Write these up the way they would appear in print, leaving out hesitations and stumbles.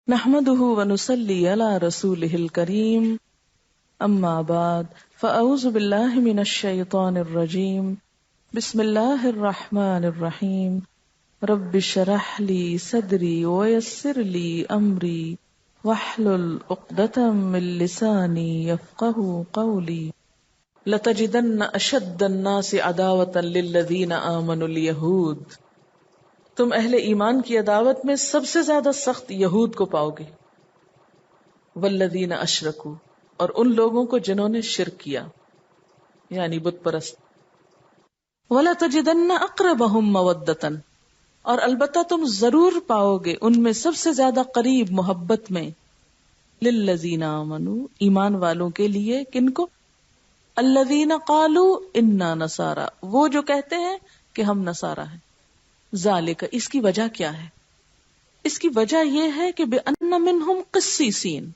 نحمده ونصلي على رسوله الكريم اما بعد فاعوذ بالله من الشيطان الرجيم بسم الله الرحمن الرحيم رب اشرح لي صدري ويسر لي امري واحلل عقدة من لساني يفقهوا قولي لتجدن اشد الناس عداوة للذين آمنوا اليهود، تم اہل ایمان کی عداوت میں سب سے زیادہ سخت یہود کو پاؤ گے، والذین اشرکوا، اور ان لوگوں کو جنہوں نے شرک کیا یعنی بت پرست، وَلَتَجِدَنَّ أَقْرَبَهُمْ مَوَدَّةً، اور البتہ تم ضرور پاؤ گے ان میں سب سے زیادہ قریب محبت میں، للذین آمنوا، ایمان والوں کے لیے، کن کو؟ الذین قالوا انا نصارى، وہ جو کہتے ہیں کہ ہم نصارہ ہیں۔ ذالک، اس کی وجہ کیا ہے؟ اس کی وجہ یہ ہے کہ بِأَنَّ مِنْهُمْ قِسِّيسِينَ،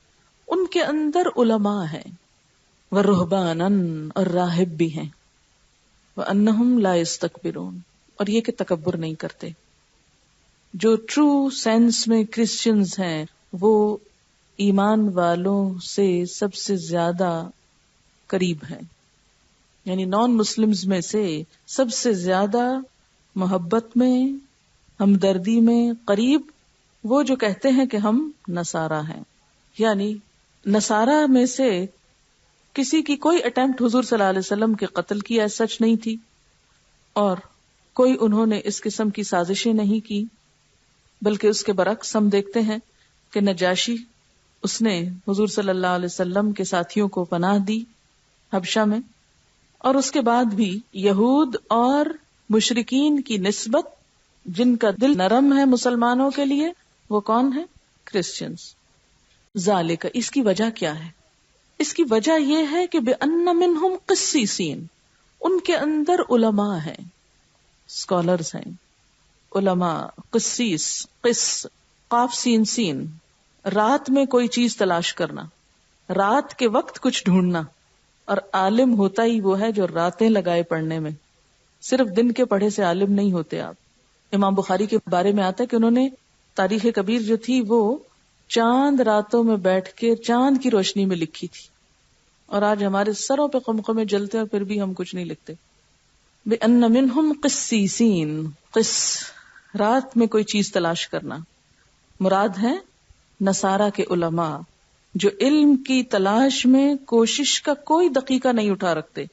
ان کے اندر علماء ہیں، وَرُهْبَانًا، اور راہب بھی ہیں، وَأَنَّهُمْ لَا يَسْتَكْبِرُونَ، اور یہ کہ تکبر نہیں کرتے۔ جو ٹرو سینس میں کرسچنز ہیں وہ ایمان والوں سے سب سے زیادہ قریب ہیں، یعنی نان مسلمز میں سے سب سے زیادہ محبت میں، ہمدردی میں قریب وہ جو کہتے ہیں کہ ہم نصارہ ہیں۔ یعنی نصارہ میں سے کسی کی کوئی اٹیمپٹ حضور صلی اللہ علیہ وسلم کے قتل کی ایسا سچ نہیں تھی، اور کوئی انہوں نے اس قسم کی سازشیں نہیں کی، بلکہ اس کے برعکس ہم دیکھتے ہیں کہ نجاشی، اس نے حضور صلی اللہ علیہ وسلم کے ساتھیوں کو پناہ دی حبشہ میں، اور اس کے بعد بھی یہود اور مشرکین کی نسبت جن کا دل نرم ہے مسلمانوں کے لیے وہ کون ہے؟ کرسچنز۔ ذالک، اس کی وجہ کیا ہے؟ اس کی وجہ یہ ہے کہ بِأَنَّ مِنْهُمْ قِسِّيسِينَ، ان کے اندر علماء ہیں، اسکالرز ہیں، علماء۔ قسیس، قس، قاف سین سین، رات میں کوئی چیز تلاش کرنا، رات کے وقت کچھ ڈھونڈنا، اور عالم ہوتا ہی وہ ہے جو راتیں لگائے پڑھنے میں، صرف دن کے پڑھے سے عالم نہیں ہوتے آپ۔ امام بخاری کے بارے میں آتا ہے کہ انہوں نے تاریخ کبیر جو تھی وہ چاند راتوں میں بیٹھ کے چاند کی روشنی میں لکھی تھی، اور آج ہمارے سروں پہ قمقمے جلتے ہیں پھر بھی ہم کچھ نہیں لکھتے۔ بِأَنَّ مِنْهُمْ قِسِّيسِينَ، قس، رات میں کوئی چیز تلاش کرنا، مراد ہے نصارہ کے علماء جو علم کی تلاش میں کوشش کا کوئی دقیقہ نہیں اٹھا رکھتے،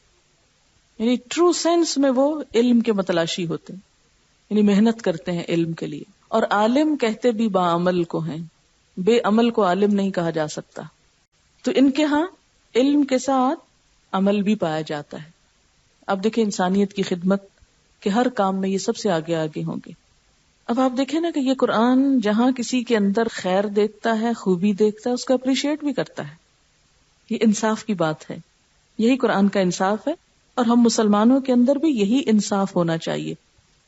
یعنی ٹرو سینس میں وہ علم کے متلاشی ہوتے ہیں، یعنی محنت کرتے ہیں علم کے لیے۔ اور عالم کہتے بھی باعمل کو ہیں، بے عمل کو عالم نہیں کہا جا سکتا۔ تو ان کے ہاں علم کے ساتھ عمل بھی پایا جاتا ہے۔ اب دیکھیں انسانیت کی خدمت کے ہر کام میں یہ سب سے آگے آگے ہوں گے۔ اب آپ دیکھیں نا کہ یہ قرآن جہاں کسی کے اندر خیر دیکھتا ہے، خوبی دیکھتا ہے، اس کو اپریشیٹ بھی کرتا ہے۔ یہ انصاف کی بات ہے، یہی قرآن کا انصاف ہے، اور ہم مسلمانوں کے اندر بھی یہی انصاف ہونا چاہیے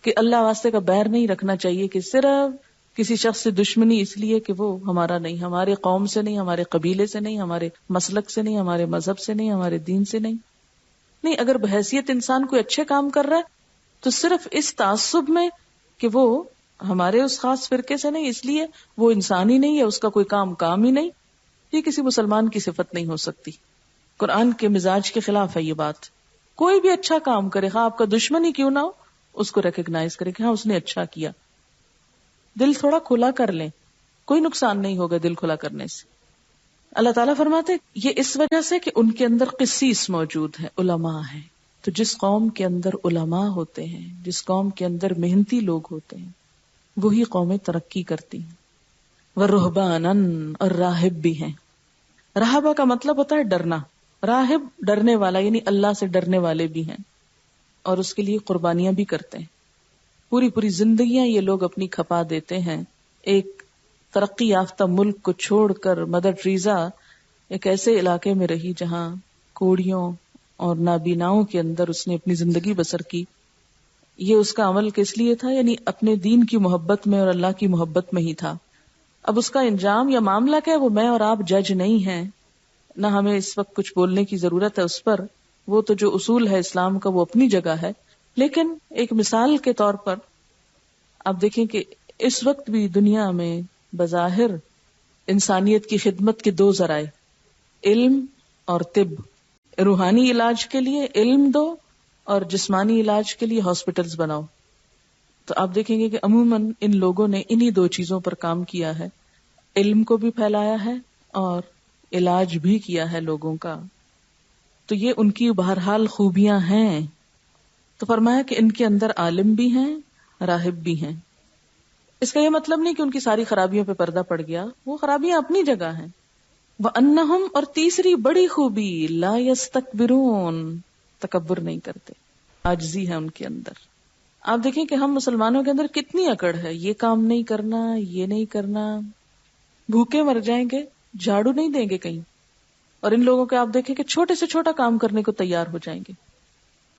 کہ اللہ واسطے کا بیر نہیں رکھنا چاہیے کہ صرف کسی شخص سے دشمنی اس لیے کہ وہ ہمارا نہیں، ہمارے قوم سے نہیں، ہمارے قبیلے سے نہیں، ہمارے مسلک سے نہیں، ہمارے مذہب سے نہیں، ہمارے دین سے نہیں۔ نہیں، اگر بحیثیت انسان کوئی اچھے کام کر رہا ہے تو صرف اس تعصب میں کہ وہ ہمارے اس خاص فرقے سے نہیں، اس لیے وہ انسان ہی نہیں ہے، اس کا کوئی کام ہی نہیں، یہ کسی مسلمان کی صفت نہیں ہو سکتی۔ قرآن کے مزاج کے خلاف ہے یہ بات۔ کوئی بھی اچھا کام کرے، خواہ آپ کا دشمن ہی کیوں نہ ہو، اس کو ریکگنائز کرے کہ ہاں اس نے اچھا کیا۔ دل تھوڑا کھلا کر لیں، کوئی نقصان نہیں ہوگا دل کھلا کرنے سے۔ اللہ تعالیٰ فرماتے یہ اس وجہ سے کہ ان کے اندر قسیس موجود ہے، علماء ہیں۔ تو جس قوم کے اندر علماء ہوتے ہیں، جس قوم کے اندر محنتی لوگ ہوتے ہیں، وہی قومیں ترقی کرتی ہیں۔ وَرُهْبَانًا، اور راہب بھی ہیں۔ راہبہ کا مطلب ہوتا ہے ڈرنا، راہب ڈرنے والا، یعنی اللہ سے ڈرنے والے بھی ہیں، اور اس کے لیے قربانیاں بھی کرتے ہیں۔ پوری پوری زندگیاں یہ لوگ اپنی کھپا دیتے ہیں۔ ایک ترقی یافتہ ملک کو چھوڑ کر مدر ٹریزا ایک ایسے علاقے میں رہی جہاں کوڑیوں اور نابیناؤں کے اندر اس نے اپنی زندگی بسر کی۔ یہ اس کا عمل کس لیے تھا؟ یعنی اپنے دین کی محبت میں اور اللہ کی محبت میں ہی تھا۔ اب اس کا انجام یا معاملہ کیا ہے وہ میں اور آپ جج نہیں ہیں، نہ ہمیں اس وقت کچھ بولنے کی ضرورت ہے اس پر، وہ تو جو اصول ہے اسلام کا وہ اپنی جگہ ہے۔ لیکن ایک مثال کے طور پر آپ دیکھیں کہ اس وقت بھی دنیا میں بظاہر انسانیت کی خدمت کے دو ذرائع، علم اور طب. روحانی علاج کے لیے علم دو اور جسمانی علاج کے لیے ہاسپٹلز بناؤ. تو آپ دیکھیں گے کہ عموماً ان لوگوں نے انہی دو چیزوں پر کام کیا ہے، علم کو بھی پھیلایا ہے اور علاج بھی کیا ہے لوگوں کا. تو یہ ان کی بہرحال خوبیاں ہیں. تو فرمایا کہ ان کے اندر عالم بھی ہیں، راہب بھی ہیں. اس کا یہ مطلب نہیں کہ ان کی ساری خرابیوں پہ پردہ پڑ گیا، وہ خرابیاں اپنی جگہ ہیں. وَأَنَّهُمْ، اور تیسری بڑی خوبی، لا يَسْتَكْبِرُونَ، تکبر نہیں کرتے، عاجزی ہے ان کے اندر. آپ دیکھیں کہ ہم مسلمانوں کے اندر کتنی اکڑ ہے، یہ کام نہیں کرنا، یہ نہیں کرنا، بھوکے مر جائیں گے، جھاڑو نہیں دیں گے کہیں. اور ان لوگوں کے آپ دیکھیں کہ چھوٹے سے چھوٹا کام کرنے کو تیار ہو جائیں گے.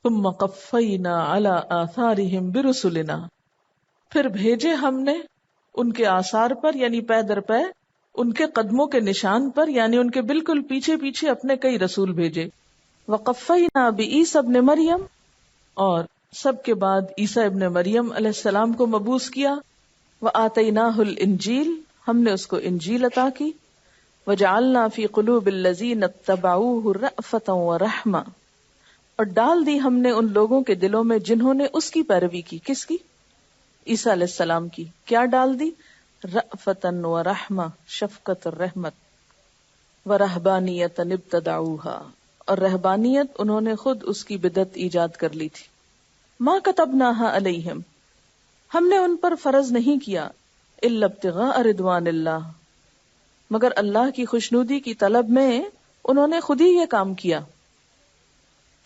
ثُمَّ قَفَّيْنَا عَلَىٰ آثَارِهِمْ بِرُسُلِنَا، پھر بھیجے ہم نے ان کے آثار پر، یعنی پے در پے، ان کے قدموں کے نشان پر، یعنی ان کے بالکل پیچھے پیچھے اپنے کئی رسول بھیجے. وَقَفَّيْنَا بِعِیسَىٰ ابْنِ مَرْیَم، اور سب کے بعد عیسیٰ ابن مریم علیہ السلام کو مبعوث کیا. وَآتَيْنَاهُ الْإِنْجِیلَ، ہم نے اس کو انجیل عطا کی. وَجَعَلْنَا فِي قُلُوبِ الَّذِينَ اتَّبَعُوهُ رَأْفَةً وَرَحْمَةً، اور ڈال دی ہم نے ان لوگوں کے دلوں میں جنہوں نے اس کی پیروی کی. کس کی؟ عیسیٰ علیہ السلام کی. کیا ڈال دی؟ رأفةً ورحمة، شفقت اور رحمت. وَرَهْبَانِيَّةً ابْتَدَعُوهَا، اور رہبانیت انہوں نے خود اس کی بدعت ایجاد کر لی تھی. ما كتبناها علیہم، ہم نے ان پر فرض نہیں کیا، الا ابتغاء رضوان اللہ، مگر اللہ کی خوشنودی کی طلب میں انہوں نے خود ہی یہ کام کیا.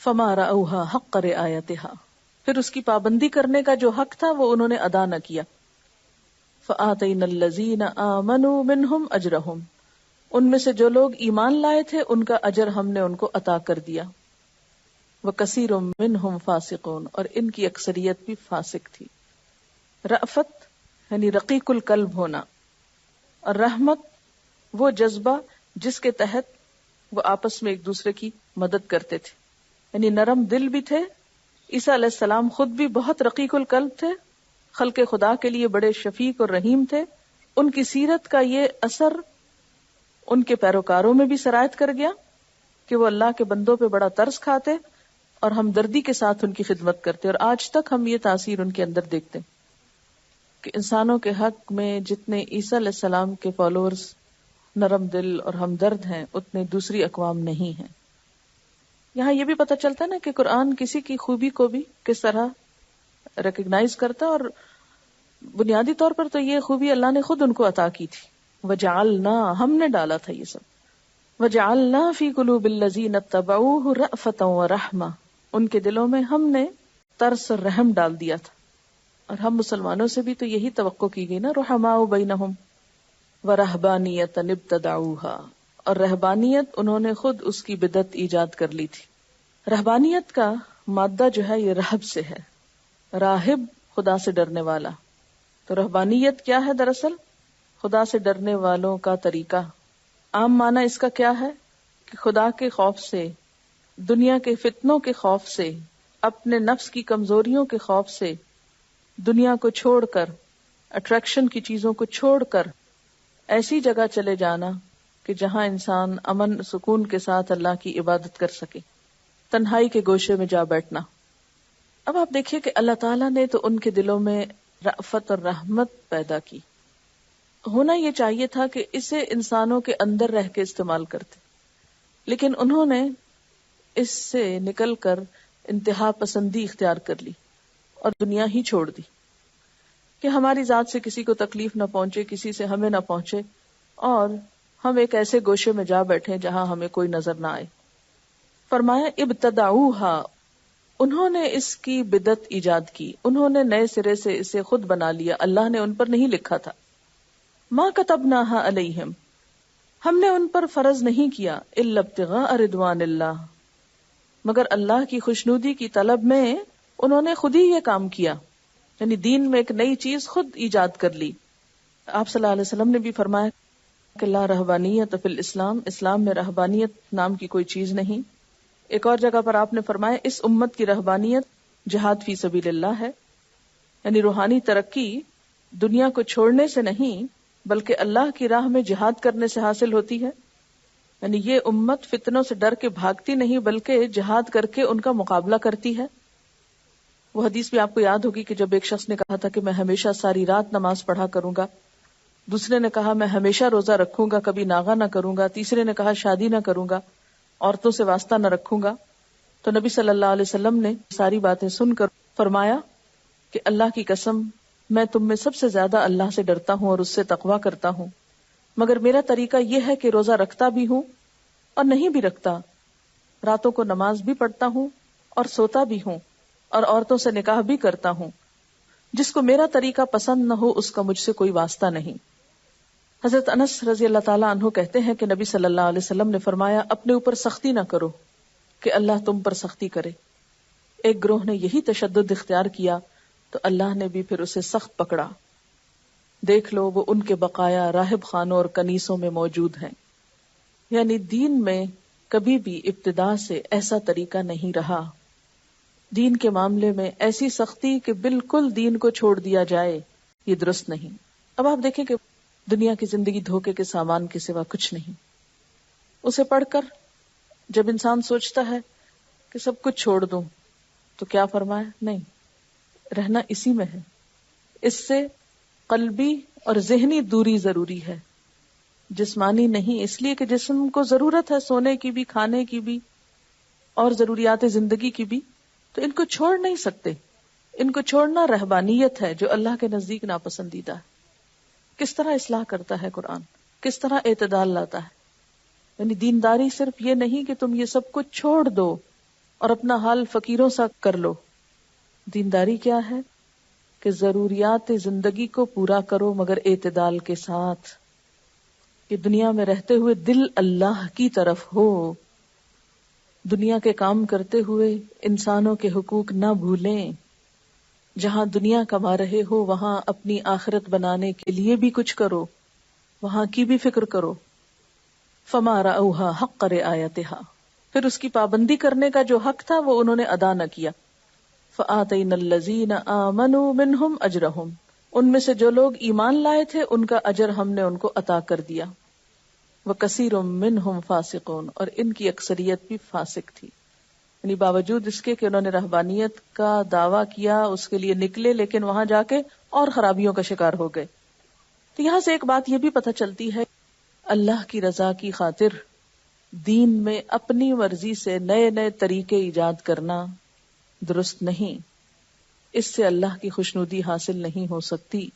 فما رأوها حق رعایتها، پھر اس کی پابندی کرنے کا جو حق تھا وہ انہوں نے ادا نہ کیا. فآتینا الذین آمنوا منہم اجرہم، ان میں سے جو لوگ ایمان لائے تھے ان کا اجر ہم نے ان کو عطا کر دیا. وَكَثِيرٌ مِّنْهُمْ فَاسِقُونَ، اور ان کی اکثریت بھی فاسق تھی. رأفت یعنی رقیق القلب ہونا، اور رحمت وہ جذبہ جس کے تحت وہ آپس میں ایک دوسرے کی مدد کرتے تھے، یعنی نرم دل بھی تھے. عیسیٰ علیہ السلام خود بھی بہت رقیق القلب تھے، خلق خدا کے لیے بڑے شفیق اور رحیم تھے. ان کی سیرت کا یہ اثر ان کے پیروکاروں میں بھی سرایت کر گیا کہ وہ اللہ کے بندوں پہ بڑا ترس کھاتے اور ہمدردی کے ساتھ ان کی خدمت کرتے. اور آج تک ہم یہ تاثیر ان کے اندر دیکھتے ہیں کہ انسانوں کے حق میں جتنے عیسیٰ علیہ السلام کے فالوورز نرم دل اور ہمدرد ہیں اتنے دوسری اقوام نہیں ہیں. یہاں یہ بھی پتہ چلتا ہے نا کہ قرآن کسی کی خوبی کو بھی کس طرح ریکگنائز کرتا، اور بنیادی طور پر تو یہ خوبی اللہ نے خود ان کو عطا کی تھی. وجعلنا، ہم نے ڈالا تھا یہ سب. وجعلنا فی قلوب الذین اتبعوہ رأفۃ ورحمہ، ان کے دلوں میں ہم نے ترس اور رحم ڈال دیا تھا. اور ہم مسلمانوں سے بھی تو یہی توقع کی گئی نا، رحماء بینہم ورہبانیۃ ابتدعوہا، اور رہبانیت انہوں نے خود اس کی بدعت ایجاد کر لی تھی. رہبانیت کا مادہ جو ہے یہ رہب سے ہے، راہب خدا سے ڈرنے والا. تو رہبانیت کیا ہے؟ دراصل خدا سے ڈرنے والوں کا طریقہ. عام معنی اس کا کیا ہے کہ خدا کے خوف سے، دنیا کے فتنوں کے خوف سے، اپنے نفس کی کمزوریوں کے خوف سے، دنیا کو چھوڑ کر، اٹریکشن کی چیزوں کو چھوڑ کر ایسی جگہ چلے جانا کہ جہاں انسان امن سکون کے ساتھ اللہ کی عبادت کر سکے، تنہائی کے گوشے میں جا بیٹھنا. اب آپ دیکھیے کہ اللہ تعالیٰ نے تو ان کے دلوں میں رأفت اور رحمت پیدا کی. ہونا یہ چاہیے تھا کہ اسے انسانوں کے اندر رہ کے استعمال کرتے، لیکن انہوں نے اس سے نکل کر انتہا پسندی اختیار کر لی اور دنیا ہی چھوڑ دی کہ ہماری ذات سے کسی کو تکلیف نہ پہنچے، کسی سے ہمیں نہ پہنچے، اور ہم ایک ایسے گوشے میں جا بیٹھے جہاں ہمیں کوئی نظر نہ آئے. فرمایا ابتدعوہا، انہوں نے اس کی بدعت ایجاد کی، انہوں نے نئے سرے سے اسے خود بنا لیا، اللہ نے ان پر نہیں لکھا تھا. ما کتبناہا علیہم، ہم نے ان پر فرض نہیں کیا، الا ابتغاء رضوان اللہ، مگر اللہ کی خوشنودی کی طلب میں انہوں نے خود ہی یہ کام کیا، یعنی دین میں ایک نئی چیز خود ایجاد کر لی. آپ صلی اللہ علیہ وسلم نے بھی فرمایا کہ لا رہبانیت فی الاسلام، اسلام میں رہبانیت نام کی کوئی چیز نہیں. ایک اور جگہ پر آپ نے فرمایا اس امت کی رہبانیت جہاد فی سبیل اللہ ہے، یعنی روحانی ترقی دنیا کو چھوڑنے سے نہیں بلکہ اللہ کی راہ میں جہاد کرنے سے حاصل ہوتی ہے. یعنی یہ امت فتنوں سے ڈر کے بھاگتی نہیں بلکہ جہاد کر کے ان کا مقابلہ کرتی ہے. وہ حدیث بھی آپ کو یاد ہوگی کہ جب ایک شخص نے کہا تھا کہ میں ہمیشہ ساری رات نماز پڑھا کروں گا، دوسرے نے کہا میں ہمیشہ روزہ رکھوں گا، کبھی ناغہ نہ کروں گا، تیسرے نے کہا شادی نہ کروں گا، عورتوں سے واسطہ نہ رکھوں گا. تو نبی صلی اللہ علیہ وسلم نے ساری باتیں سن کر فرمایا کہ اللہ کی قسم میں تم میں سب سے زیادہ اللہ سے ڈرتا ہوں اور اس سے تقویٰ کرتا ہوں، مگر میرا طریقہ یہ ہے کہ روزہ رکھتا بھی ہوں اور نہیں بھی رکھتا، راتوں کو نماز بھی پڑھتا ہوں اور سوتا بھی ہوں، اور عورتوں سے نکاح بھی کرتا ہوں. جس کو میرا طریقہ پسند نہ ہو اس کا مجھ سے کوئی واسطہ نہیں. حضرت انس رضی اللہ تعالیٰ عنہ کہتے ہیں کہ نبی صلی اللہ علیہ وسلم نے فرمایا اپنے اوپر سختی نہ کرو کہ اللہ تم پر سختی کرے. ایک گروہ نے یہی تشدد اختیار کیا تو اللہ نے بھی پھر اسے سخت پکڑا. دیکھ لو وہ ان کے بقایا راہب خانوں اور کنیسوں میں موجود ہیں. یعنی دین میں کبھی بھی ابتدا سے ایسا طریقہ نہیں رہا. دین کے معاملے میں ایسی سختی کہ بالکل دین کو چھوڑ دیا جائے، یہ درست نہیں. اب آپ دیکھیں کہ دنیا کی زندگی دھوکے کے سامان کے سوا کچھ نہیں. اسے پڑھ کر جب انسان سوچتا ہے کہ سب کچھ چھوڑ دوں تو کیا فرمایا؟ نہیں، رہنا اسی میں ہے. اس سے قلبی اور ذہنی دوری ضروری ہے، جسمانی نہیں، اس لیے کہ جسم کو ضرورت ہے سونے کی بھی، کھانے کی بھی اور ضروریات زندگی کی بھی، تو ان کو چھوڑ نہیں سکتے. ان کو چھوڑنا رہبانیت ہے جو اللہ کے نزدیک ناپسندیدہ ہے. کس طرح اصلاح کرتا ہے قرآن، کس طرح اعتدال لاتا ہے. یعنی دینداری صرف یہ نہیں کہ تم یہ سب کچھ چھوڑ دو اور اپنا حال فقیروں سا کر لو. دینداری کیا ہے کہ ضروریات زندگی کو پورا کرو مگر اعتدال کے ساتھ، کہ دنیا میں رہتے ہوئے دل اللہ کی طرف ہو، دنیا کے کام کرتے ہوئے انسانوں کے حقوق نہ بھولیں. جہاں دنیا کما رہے ہو وہاں اپنی آخرت بنانے کے لیے بھی کچھ کرو، وہاں کی بھی فکر کرو. فما رأوها حق رعایتها، پھر اس کی پابندی کرنے کا جو حق تھا وہ انہوں نے ادا نہ کیا. فآتینا الذین آمنوا منہم اجرہم، ان میں سے جو لوگ ایمان لائے تھے ان کا اجر ہم نے ان کو عطا کر دیا. وکثیر منہم فاسقون، اور ان کی اکثریت بھی فاسق تھی. یعنی باوجود اس کے کہ انہوں نے رہبانیت کا دعویٰ کیا، اس کے لیے نکلے، لیکن وہاں جا کے اور خرابیوں کا شکار ہو گئے. تو یہاں سے ایک بات یہ بھی پتہ چلتی ہے، اللہ کی رضا کی خاطر دین میں اپنی مرضی سے نئے نئے طریقے ایجاد کرنا درست نہیں. اس سے اللہ کی خوشنودی حاصل نہیں ہو سکتی،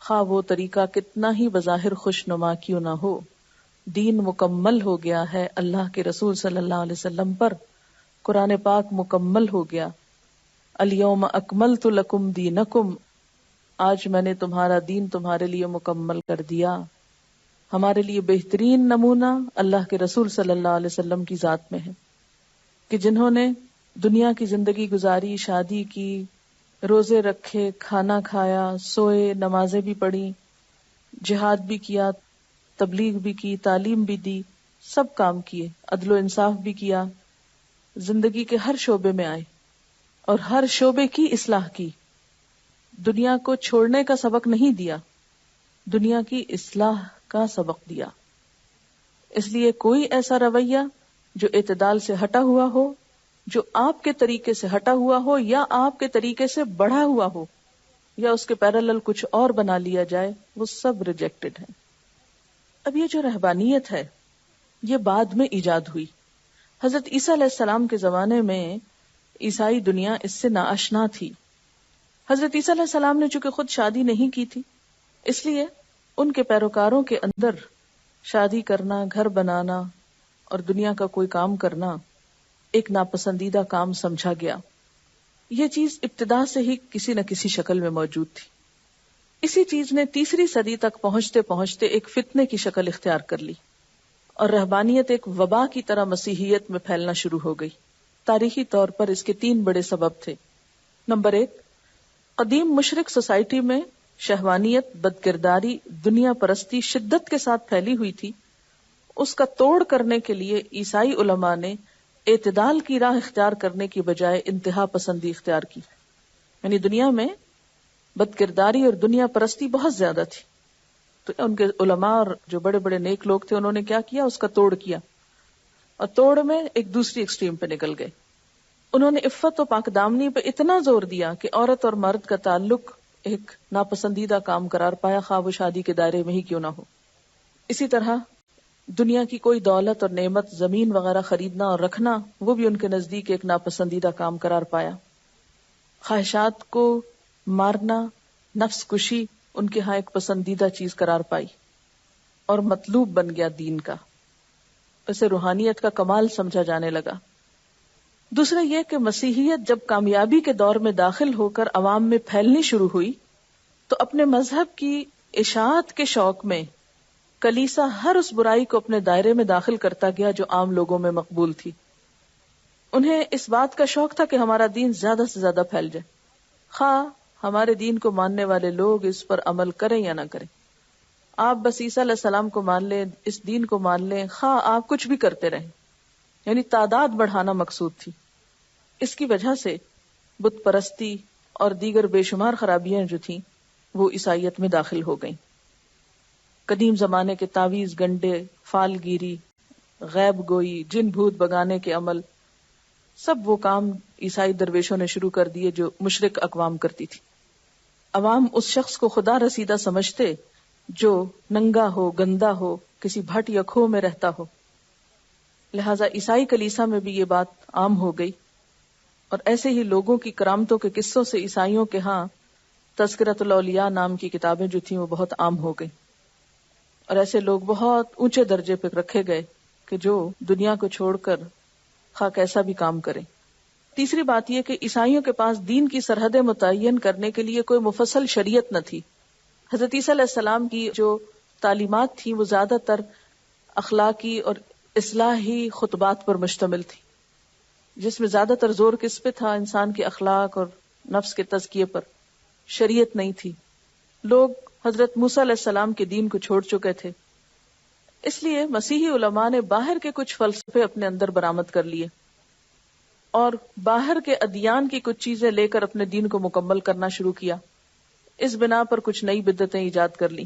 خواہ وہ طریقہ کتنا ہی بظاہر خوش نما کیوں نہ ہو. دین مکمل ہو گیا ہے اللہ کے رسول صلی اللہ علیہ وسلم پر، قرآن پاک مکمل ہو گیا. الیوم اکملت لکم دینکم، آج میں نے تمہارا دین تمہارے لیے مکمل کر دیا. ہمارے لیے بہترین نمونہ اللہ کے رسول صلی اللہ علیہ وسلم کی ذات میں ہے کہ جنہوں نے دنیا کی زندگی گزاری، شادی کی، روزے رکھے، کھانا کھایا، سوئے، نمازیں بھی پڑھی، جہاد بھی کیا، تبلیغ بھی کی، تعلیم بھی دی، سب کام کیے، عدل و انصاف بھی کیا، زندگی کے ہر شعبے میں آئے اور ہر شعبے کی اصلاح کی. دنیا کو چھوڑنے کا سبق نہیں دیا، دنیا کی اصلاح کا سبق دیا. اس لیے کوئی ایسا رویہ جو اعتدال سے ہٹا ہوا ہو، جو آپ کے طریقے سے ہٹا ہوا ہو یا آپ کے طریقے سے بڑھا ہوا ہو یا اس کے پیرالل کچھ اور بنا لیا جائے، وہ سب ریجیکٹڈ ہے. اب یہ جو رہبانیت ہے یہ بعد میں ایجاد ہوئی. حضرت عیسیٰ علیہ السلام کے زمانے میں عیسائی دنیا اس سے ناآشنا تھی. حضرت عیسیٰ علیہ السلام نے چونکہ خود شادی نہیں کی تھی، اس لیے ان کے پیروکاروں کے اندر شادی کرنا، گھر بنانا اور دنیا کا کوئی کام کرنا ایک ناپسندیدہ کام سمجھا گیا. یہ چیز ابتدا سے ہی کسی نہ کسی شکل میں موجود تھی. اسی چیز نے 3 صدی تک پہنچتے پہنچتے ایک فتنے کی شکل اختیار کر لی اور رہبانیت ایک وبا کی طرح مسیحیت میں پھیلنا شروع ہو گئی. تاریخی طور پر اس کے 3 بڑے سبب تھے. نمبر 1، قدیم مشرک سوسائٹی میں شہوانیت، بدکرداری، دنیا پرستی شدت کے ساتھ پھیلی ہوئی تھی. اس کا توڑ کرنے کے لیے عیسائی علماء نے اعتدال کی راہ اختیار کرنے کی بجائے انتہا پسندی اختیار کی. یعنی دنیا میں بدکرداری اور دنیا پرستی بہت زیادہ تھی، تو ان کے علماء اور جو بڑے بڑے نیک لوگ تھے انہوں نے کیا کیا، اس کا توڑ کیا، اور توڑ میں ایک دوسری ایکسٹریم پہ نکل گئے. انہوں نے عفت و پاک دامنی پہ اتنا زور دیا کہ عورت اور مرد کا تعلق ایک ناپسندیدہ کام قرار پایا، خواہ وہ شادی کے دائرے میں ہی کیوں نہ ہو. اسی طرح دنیا کی کوئی دولت اور نعمت، زمین وغیرہ خریدنا اور رکھنا، وہ بھی ان کے نزدیک ایک ناپسندیدہ کام قرار پایا. خواہشات کو مارنا، نفس کشی ان کے ہاں ایک پسندیدہ چیز قرار پائی اور مطلوب بن گیا دین کا. اسے روحانیت کا کمال سمجھا جانے لگا. دوسرا یہ کہ مسیحیت جب کامیابی کے دور میں داخل ہو کر عوام میں پھیلنی شروع ہوئی تو اپنے مذہب کی اشاعت کے شوق میں کلیسا ہر اس برائی کو اپنے دائرے میں داخل کرتا گیا جو عام لوگوں میں مقبول تھی. انہیں اس بات کا شوق تھا کہ ہمارا دین زیادہ سے زیادہ پھیل جائے، خواہ ہمارے دین کو ماننے والے لوگ اس پر عمل کریں یا نہ کریں. آپ بس عیسیٰ علیہ السلام کو مان لیں، اس دین کو مان لیں، خواہ آپ کچھ بھی کرتے رہیں. یعنی تعداد بڑھانا مقصود تھی. اس کی وجہ سے بت پرستی اور دیگر بے شمار خرابیاں جو تھیں وہ عیسائیت میں داخل ہو گئیں. قدیم زمانے کے تعویذ گنڈے، فال گیری، غیب گوئی، جن بھوت بگانے کے عمل، سب وہ کام عیسائی درویشوں نے شروع کر دیے جو مشرک اقوام کرتی تھی. عوام اس شخص کو خدا رسیدہ سمجھتے جو ننگا ہو، گندا ہو، کسی بھٹ یا کھو میں رہتا ہو. لہذا عیسائی کلیسا میں بھی یہ بات عام ہو گئی، اور ایسے ہی لوگوں کی کرامتوں کے قصوں سے عیسائیوں کے ہاں تذکرۃ الاولیاء نام کی کتابیں جو تھیں وہ بہت عام ہو گئی، اور ایسے لوگ بہت اونچے درجے پہ رکھے گئے کہ جو دنیا کو چھوڑ کر خواہ کیسا بھی کام کریں. تیسری بات یہ کہ عیسائیوں کے پاس دین کی سرحدیں متعین کرنے کے لیے کوئی مفصل شریعت نہ تھی. حضرت عیسیٰ علیہ السلام کی جو تعلیمات تھیں وہ زیادہ تر اخلاقی اور اصلاحی خطبات پر مشتمل تھی، جس میں زیادہ تر زور کس پہ تھا؟ انسان کے اخلاق اور نفس کے تزکیے پر. شریعت نہیں تھی. لوگ حضرت موسیٰ علیہ السلام کے دین کو چھوڑ چکے تھے. اس لیے مسیحی علماء نے باہر کے کچھ فلسفے اپنے اندر برآمد کر لیے اور باہر کے ادیان کی کچھ چیزیں لے کر اپنے دین کو مکمل کرنا شروع کیا. اس بنا پر کچھ نئی بدعتیں ایجاد کر لی.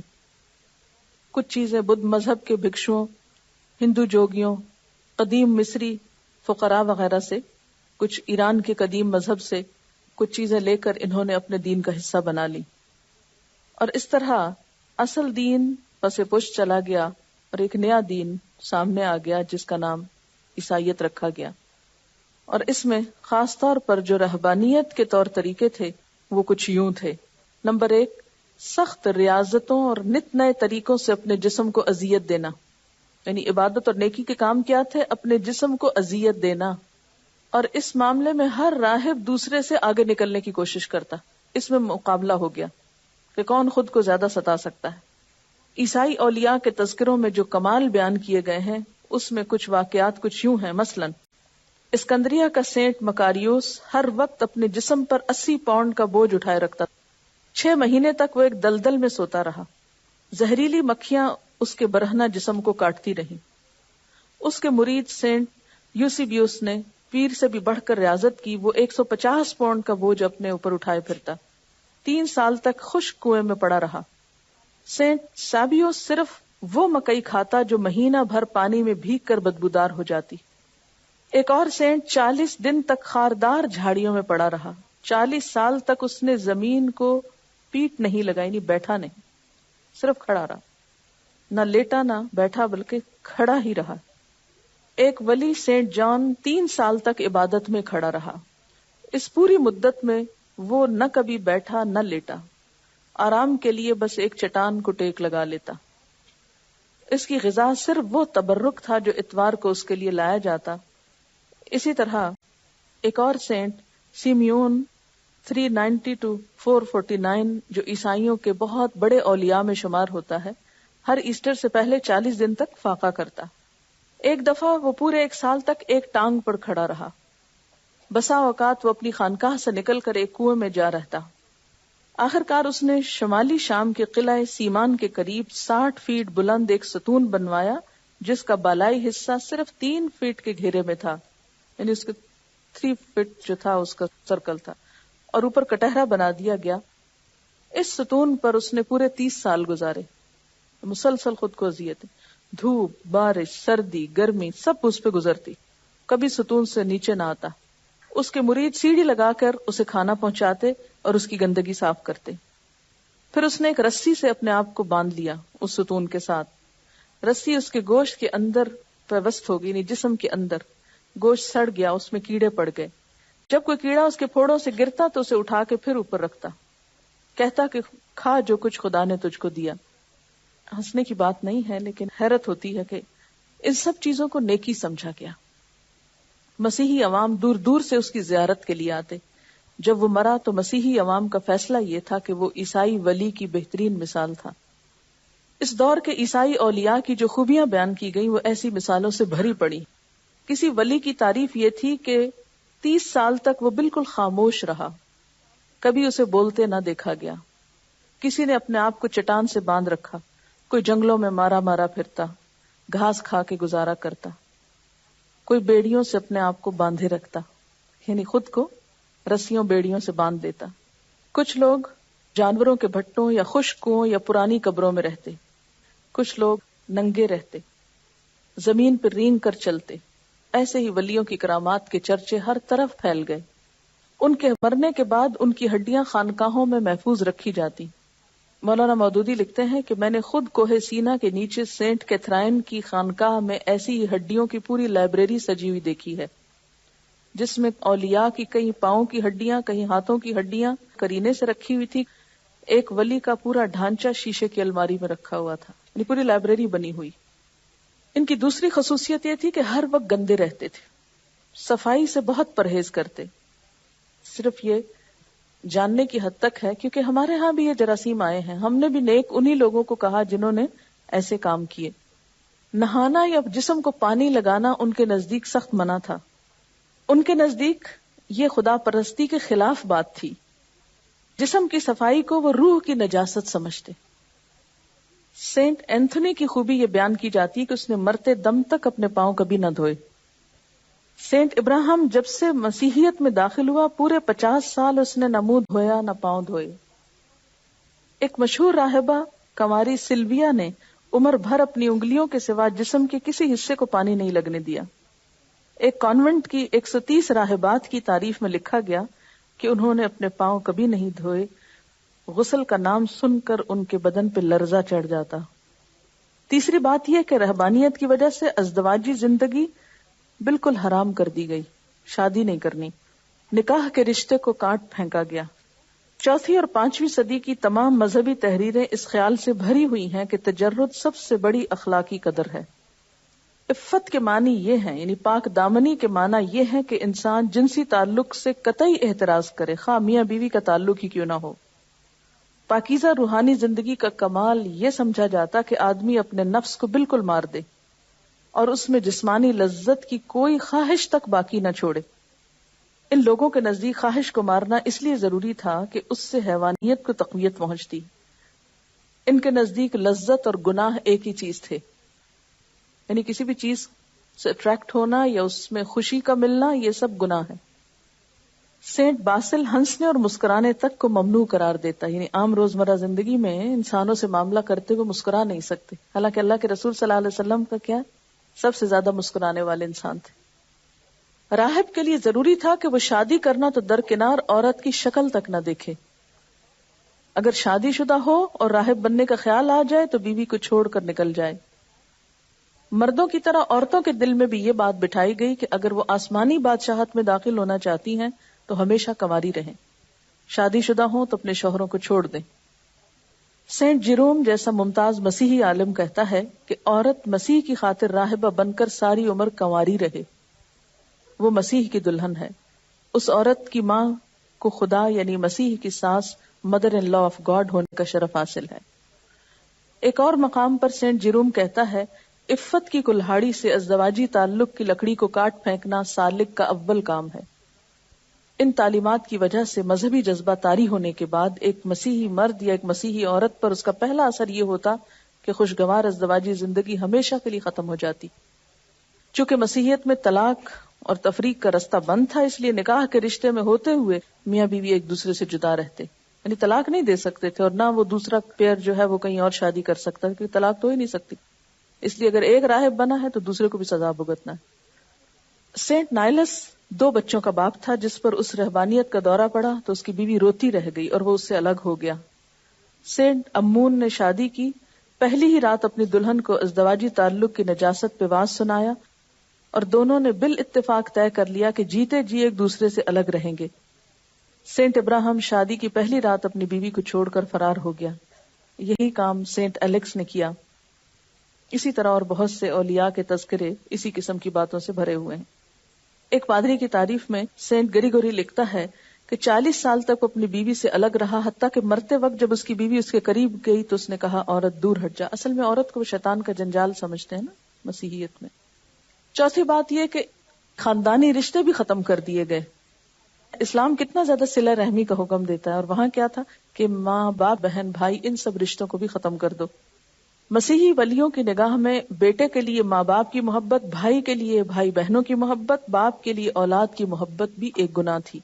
کچھ چیزیں بدھ مذہب کے بھکشوؤں، ہندو جوگیوں، قدیم مصری فقراء وغیرہ سے، کچھ ایران کے قدیم مذہب سے کچھ چیزیں لے کر انہوں نے اپنے دین کا حصہ بنا لی، اور اس طرح اصل دین پس پش چلا گیا اور ایک نیا دین سامنے آ گیا جس کا نام عیسائیت رکھا گیا. اور اس میں خاص طور پر جو رہبانیت کے طور طریقے تھے وہ کچھ یوں تھے. نمبر 1، سخت ریاضتوں اور نت نئے طریقوں سے اپنے جسم کو اذیت دینا. یعنی عبادت اور نیکی کے کام کیا تھے؟ اپنے جسم کو اذیت دینا. اور اس معاملے میں ہر راہب دوسرے سے آگے نکلنے کی کوشش کرتا. اس میں مقابلہ ہو گیا کہ کون خود کو زیادہ ستا سکتا ہے. عیسائی اولیاء کے تذکروں میں جو کمال بیان کیے گئے ہیں اس میں کچھ واقعات کچھ یوں ہیں. مثلا اسکندریہ کا سینٹ مکاریوس ہر وقت اپنے جسم پر 80 پاؤنڈ کا بوجھ اٹھائے رکھتا. 6 مہینے تک وہ ایک دلدل میں سوتا رہا. زہریلی مکھیاں اس کے برہنہ جسم کو کاٹتی رہیں. اس کے مرید سینٹ یوسیبیوس نے پیر سے بھی بڑھ کر ریاضت کی. وہ 150 پاؤنڈ کا بوجھ اپنے اوپر اٹھائے پھرتا. 3 سال تک خشک کنویں میں پڑا رہا. سینٹ سابیوس صرف وہ مکئی کھاتا جو مہینہ بھر پانی میں بھیگ کر بدبودار ہو جاتی. ایک اور سینٹ 40 دن تک خاردار جھاڑیوں میں پڑا رہا. 40 سال تک اس نے زمین کو پیٹ نہیں لگائی، نہیں بیٹھا نہیں، صرف کھڑا رہا. نہ لیٹا نہ بیٹھا بلکہ کھڑا ہی رہا. ایک ولی سینٹ جان 3 سال تک عبادت میں کھڑا رہا. اس پوری مدت میں وہ نہ کبھی بیٹھا نہ لیٹا. آرام کے لیے بس ایک چٹان کو ٹیک لگا لیتا. اس کی غذا صرف وہ تبرک تھا جو اتوار کو اس کے لیے لایا جاتا. اسی طرح ایک اور سینٹ سیمیون 390 to 449 جو عیسائیوں کے بہت بڑے اولیاء میں شمار ہوتا ہے، ہر ایسٹر سے پہلے 40 دن تک فاقہ کرتا. ایک دفعہ وہ پورے 1 سال تک ایک ٹانگ پر کھڑا رہا. بسا اوقات وہ اپنی خانقاہ سے نکل کر ایک کنویں میں جا رہتا. آخر کار اس نے شمالی شام کے قلعہ سیمان کے قریب 60 فیٹ بلند ایک ستون بنوایا جس کا بالائی حصہ صرف 3 فیٹ کے گھیرے میں تھا. یعنی اس کے 3 فٹ جو تھا اس کا سرکل تھا، اور اوپر کٹہرا بنا دیا گیا. اس ستون پر اس نے پورے 30 سال گزارے. مسلسل خود کو اذیتیں، دھوپ، بارش، سردی، گرمی سب اس پہ گزرتی، کبھی ستون سے نیچے نہ آتا. اس کے مرید سیڑھی لگا کر اسے کھانا پہنچاتے اور اس کی گندگی صاف کرتے. پھر اس نے ایک رسی سے اپنے آپ کو باندھ لیا اس ستون کے ساتھ. رسی اس کے گوشت کے اندر پیوست ہو گئی، یعنی جسم کے اندر. گوشت سڑ گیا، اس میں کیڑے پڑ گئے. جب کوئی کیڑا اس کے پھوڑوں سے گرتا تو اسے اٹھا کے پھر اوپر رکھتا، کہتا کہ کھا جو کچھ خدا نے تجھ کو دیا. ہنسنے کی بات نہیں ہے، لیکن حیرت ہوتی ہے کہ ان سب چیزوں کو نیکی سمجھا گیا. مسیحی عوام دور دور سے اس کی زیارت کے لیے آتے. جب وہ مرا تو مسیحی عوام کا فیصلہ یہ تھا کہ وہ عیسائی ولی کی بہترین مثال تھا. اس دور کے عیسائی اولیاء کی جو خوبیاں بیان کی گئی وہ ایسی مثالوں سے بھری پڑی. کسی ولی کی تعریف یہ تھی کہ 30 سال تک وہ بالکل خاموش رہا، کبھی اسے بولتے نہ دیکھا گیا. کسی نے اپنے آپ کو چٹان سے باندھ رکھا، کوئی جنگلوں میں مارا مارا پھرتا، گھاس کھا کے گزارا کرتا، کوئی بیڑیوں سے اپنے آپ کو باندھے رکھتا، یعنی خود کو رسیوں بیڑیوں سے باندھ دیتا. کچھ لوگ جانوروں کے بھٹوں یا خشک کنووں یا پرانی قبروں میں رہتے. کچھ لوگ ننگے رہتے، زمین پر رینگ کر چلتے. ایسے ہی ولیوں کی کرامات کے چرچے ہر طرف پھیل گئے. ان کے مرنے کے بعد ان کی ہڈیاں خانقاہوں میں محفوظ رکھی جاتی. مولانا مودودی لکھتے ہیں کہ میں نے خود کوہ سینا کے نیچے سینٹ کیتھرائن کی خانقاہ میں ایسی ہی ہڈیوں کی پوری لائبریری سجی ہوئی دیکھی ہے، جس میں اولیاء کی کئی پاؤں کی ہڈیاں، کئی ہاتھوں کی ہڈیاں کرینے سے رکھی ہوئی تھی. ایک ولی کا پورا ڈھانچہ شیشے کی الماری میں رکھا ہوا تھا، یعنی پوری لائبریری بنی ہوئی. ان کی دوسری خصوصیت یہ تھی کہ ہر وقت گندے رہتے تھے، صفائی سے بہت پرہیز کرتے. صرف یہ جاننے کی حد تک ہے کیونکہ ہمارے ہاں بھی یہ جراثیم آئے ہیں. ہم نے بھی نیک انہی لوگوں کو کہا جنہوں نے ایسے کام کیے. نہانا یا جسم کو پانی لگانا ان کے نزدیک سخت منع تھا. ان کے نزدیک یہ خدا پرستی کے خلاف بات تھی. جسم کی صفائی کو وہ روح کی نجاست سمجھتے. سینٹ اینتھونی کی خوبی یہ بیان کی جاتی ہے کہ اس نے مرتے دم تک اپنے پاؤں کبھی نہ دھوئے. سینٹ ابراہم جب سے مسیحیت میں داخل ہوا پورے 50 سال اس نے نہ منہ دھویا نہ پاؤں دھوئے. ایک مشہور راہبہ کنواری سلویا نے عمر بھر اپنی انگلیوں کے سوا جسم کے کسی حصے کو پانی نہیں لگنے دیا. ایک کانوینٹ کی 130 راہبات کی تعریف میں لکھا گیا کہ انہوں نے اپنے پاؤں کبھی نہیں دھوئے. غسل کا نام سن کر ان کے بدن پہ لرزہ چڑھ جاتا. تیسری بات یہ کہ رہبانیت کی وجہ سے ازدواجی زندگی بالکل حرام کر دی گئی، شادی نہیں کرنی. نکاح کے رشتے کو کاٹ پھینکا گیا. 4 اور 5ویں صدی کی تمام مذہبی تحریریں اس خیال سے بھری ہوئی ہیں کہ تجرد سب سے بڑی اخلاقی قدر ہے. عفت کے معنی یہ ہیں، یعنی پاک دامنی کے معنی یہ ہے کہ انسان جنسی تعلق سے قطعی احتراز کرے، خواہ میاں بیوی کا تعلق ہی کیوں نہ ہو. پاکیزہ روحانی زندگی کا کمال یہ سمجھا جاتا کہ آدمی اپنے نفس کو بالکل مار دے اور اس میں جسمانی لذت کی کوئی خواہش تک باقی نہ چھوڑے. ان لوگوں کے نزدیک خواہش کو مارنا اس لیے ضروری تھا کہ اس سے حیوانیت کو تقویت پہنچتی. ان کے نزدیک لذت اور گناہ ایک ہی چیز تھے، یعنی کسی بھی چیز سے اٹریکٹ ہونا یا اس میں خوشی کا ملنا یہ سب گناہ ہے. سینٹ باسل ہنسنے اور مسکرانے تک کو ممنوع قرار دیتا، یعنی عام روزمرہ زندگی میں انسانوں سے معاملہ کرتے ہوئے مسکرا نہیں سکتے، حالانکہ اللہ کے رسول صلی اللہ علیہ وسلم کا کیا سب سے زیادہ مسکرانے والے انسان تھے. راہب کے لیے ضروری تھا کہ وہ شادی کرنا تو درکنار عورت کی شکل تک نہ دیکھے. اگر شادی شدہ ہو اور راہب بننے کا خیال آ جائے تو بیوی کو چھوڑ کر نکل جائے. مردوں کی طرح عورتوں کے دل میں بھی یہ بات بٹھائی گئی کہ اگر وہ آسمانی بادشاہت میں داخل ہونا چاہتی ہیں تو ہمیشہ کنواری رہیں، شادی شدہ ہوں تو اپنے شوہروں کو چھوڑ دیں. سینٹ جیروم جیسا ممتاز مسیحی عالم کہتا ہے کہ عورت مسیح کی خاطر راہبہ بن کر ساری عمر کنواری رہے، وہ مسیح کی دلہن ہے. اس عورت کی ماں کو خدا یعنی مسیح کی ساس mother in law of God ہونے کا شرف حاصل ہے. ایک اور مقام پر سینٹ جیروم کہتا ہے عفت کی کلہاڑی سے ازدواجی تعلق کی لکڑی کو کاٹ پھینکنا سالک کا اول کام ہے. ان تعلیمات کی وجہ سے مذہبی جذبہ طاری ہونے کے بعد ایک مسیحی مرد یا ایک مسیحی عورت پر اس کا پہلا اثر یہ ہوتا کہ خوشگوار ازدواجی زندگی ہمیشہ کے لیے ختم ہو جاتی. چونکہ مسیحیت میں طلاق اور تفریق کا رستہ بند تھا، اس لیے نکاح کے رشتے میں ہوتے ہوئے میاں بیوی ایک دوسرے سے جدا رہتے. یعنی طلاق نہیں دے سکتے تھے، اور نہ وہ دوسرا پیئر جو ہے وہ کہیں اور شادی کر سکتا ہے، کیونکہ طلاق تو ہی نہیں سکتی. اس لیے اگر ایک راہب بنا ہے تو دوسرے کو بھی سزا بھگتنا ہے. سینٹ نائلس 2 بچوں کا باپ تھا. جس پر اس رہبانیت کا دورہ پڑا تو اس کی بیوی روتی رہ گئی اور وہ اس سے الگ ہو گیا. سینٹ امون نے شادی کی. پہلی ہی رات اپنی دلہن کو ازدواجی تعلق کی نجاست پہ واز سنایا اور دونوں نے بالاتفاق طے کر لیا کہ جیتے جی ایک دوسرے سے الگ رہیں گے. سینٹ ابراہم شادی کی پہلی رات اپنی بیوی کو چھوڑ کر فرار ہو گیا. یہی کام سینٹ الیکس نے کیا. اسی طرح اور بہت سے اولیاء کے تذکرے اسی قسم کی باتوں سے بھرے ہوئے ہیں. ایک پادری کی تعریف میں سینٹ گریگوری لکھتا ہے کہ 40 سال تک وہ اپنی بیوی سے الگ رہا، حتیٰ کہ مرتے وقت جب اس کی بیوی اس کے قریب گئی تو اس نے کہا عورت دور ہٹ جا. اصل میں عورت کو وہ شیطان کا جنجال سمجھتے ہیں نا مسیحیت میں. چوتھی بات یہ کہ خاندانی رشتے بھی ختم کر دیے گئے. اسلام کتنا زیادہ صلہ رحمی کا حکم دیتا ہے، اور وہاں کیا تھا کہ ماں باپ بہن بھائی ان سب رشتوں کو بھی ختم کر دو. مسیحی ولیوں کی نگاہ میں بیٹے کے لیے ماں باپ کی محبت، بھائی کے لیے بھائی بہنوں کی محبت، باپ کے لیے اولاد کی محبت بھی ایک گناہ تھی.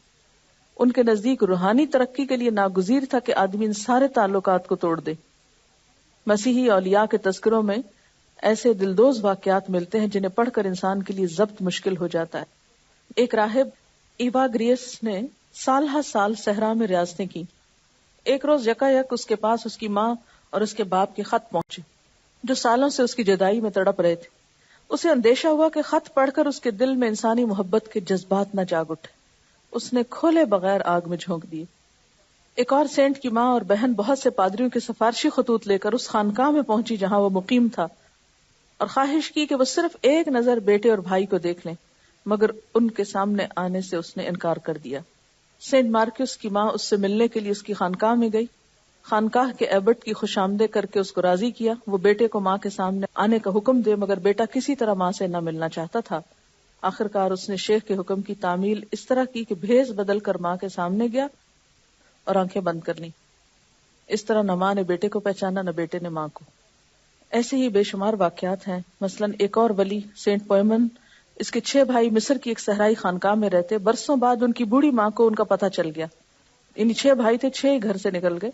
ان کے نزدیک روحانی ترقی کے لیے ناگزیر تھا کہ آدمی ان سارے تعلقات کو توڑ دے. مسیحی اولیاء کے تذکروں میں ایسے دلدوز واقعات ملتے ہیں جنہیں پڑھ کر انسان کے لیے ضبط مشکل ہو جاتا ہے. ایک راہب ایواگریس نے سال ہر سال صحرا میں ریاضتیں کی. ایک روز یکایک اس کے پاس اس کی ماں اور اس کے باپ کے خط پہنچے جو سالوں سے اس کی جدائی میں تڑپ رہے تھے. اسے اندیشہ ہوا کہ خط پڑھ کر اس کے دل میں انسانی محبت کے جذبات نہ جاگ اٹھے. اس نے کھولے بغیر آگ میں جھونک دیے. ایک اور سینٹ کی ماں اور بہن بہت سے پادریوں کے سفارشی خطوط لے کر اس خانقاہ میں پہنچی جہاں وہ مقیم تھا اور خواہش کی کہ وہ صرف ایک نظر بیٹے اور بھائی کو دیکھ لیں، مگر ان کے سامنے آنے سے اس نے انکار کر دیا. سینٹ مارکیوس کی ماں اس سے ملنے کے لیے اس کی خانقاہ میں گئی. خانقاہ کے ایبٹ کی خوش آمدید کر کے اس کو راضی کیا. وہ بیٹے کو ماں کے سامنے آنے کا حکم دے، مگر بیٹا کسی طرح ماں سے نہ ملنا چاہتا تھا. آخرکار اس نے شیخ کے حکم کی تعمیل اس طرح کی کہ بھیس بدل کر ماں کے سامنے گیا اور آنکھیں بند کر لیں. اس طرح نہ ماں نے بیٹے کو پہچانا نہ بیٹے نے ماں کو. ایسے ہی بے شمار واقعات ہیں. مثلا ایک اور ولی سینٹ پوئمن، اس کے 6 بھائی مصر کی ایک صحرائی خانقاہ میں رہتے. برسوں بعد ان کی بوڑھی ماں کو ان کا پتہ چل گیا. ان 6 بھائی تھے، 6 ہی گھر سے نکل گئے.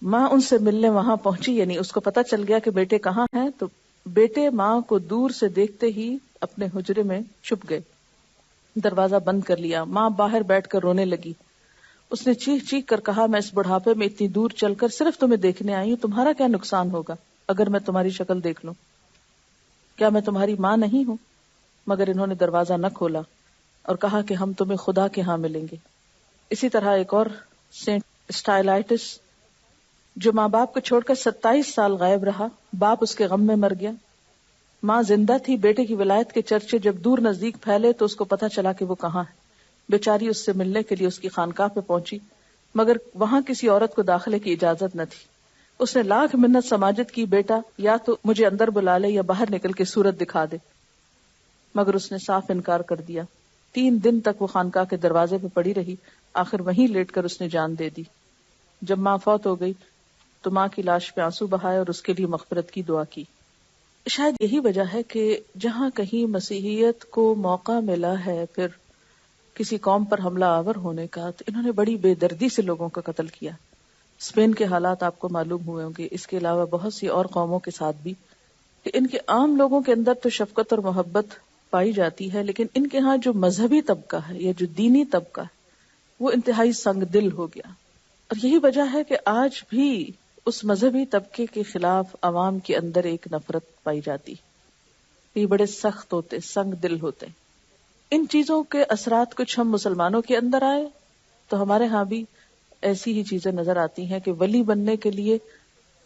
ماں ان سے ملنے وہاں پہنچی، یعنی اس کو پتہ چل گیا کہ بیٹے کہاں ہیں، تو بیٹے ماں کو دور سے دیکھتے ہی اپنے حجرے میں چھپ گئے، دروازہ بند کر لیا. ماں باہر بیٹھ کر رونے لگی. اس نے چیخ چیخ کر کہا میں اس بڑھاپے میں اتنی دور چل کر صرف تمہیں دیکھنے آئی ہوں، تمہارا کیا نقصان ہوگا اگر میں تمہاری شکل دیکھ لوں؟ کیا میں تمہاری ماں نہیں ہوں؟ مگر انہوں نے دروازہ نہ کھولا اور کہا کہ ہم تمہیں خدا کے ہاں ملیں گے. اسی طرح ایک اور سینٹ اسٹائلائٹس جو ماں باپ کو چھوڑ کر 27 سال غائب رہا. باپ اس کے غم میں مر گیا. ماں زندہ تھی. بیٹے کی ولایت کے چرچے جب دور نزدیک پھیلے تو اس کو پتہ چلا کہ وہ کہاں ہے. بیچاری اس سے ملنے کے لیے اس کی خانقاہ پہ پہنچی، مگر وہاں کسی عورت کو داخلے کی اجازت نہ تھی. اس نے لاکھ منت سماجت کی، بیٹا یا تو مجھے اندر بلا لے یا باہر نکل کے صورت دکھا دے، مگر اس نے صاف انکار کر دیا. 3 دن تک وہ خانقاہ کے دروازے پہ پڑی رہی. آخر وہیں لیٹ کر اس نے جان دے دی. جب ماں فوت ہو گئی تو ماں کی لاش پہ آنسو بہائے اور اس کے لیے مغفرت کی دعا کی. شاید یہی وجہ ہے کہ جہاں کہیں مسیحیت کو موقع ملا ہے پھر کسی قوم پر حملہ آور ہونے کا، تو انہوں نے بڑی بے دردی سے لوگوں کا قتل کیا. اسپین کے حالات آپ کو معلوم ہوئے ہوں گے. اس کے علاوہ بہت سی اور قوموں کے ساتھ بھی کہ ان کے عام لوگوں کے اندر تو شفقت اور محبت پائی جاتی ہے، لیکن ان کے ہاں جو مذہبی طبقہ ہے یا جو دینی طبقہ ہے وہ انتہائی سنگ دل ہو گیا. اور یہی وجہ ہے کہ آج بھی اس مذہبی طبقے کے خلاف عوام کے اندر ایک نفرت پائی جاتی. یہ بڑے سخت ہوتے، سنگ دل ہوتے. ان چیزوں کے اثرات کچھ ہم مسلمانوں کے اندر آئے تو ہمارے ہاں بھی ایسی ہی چیزیں نظر آتی ہیں کہ ولی بننے کے لیے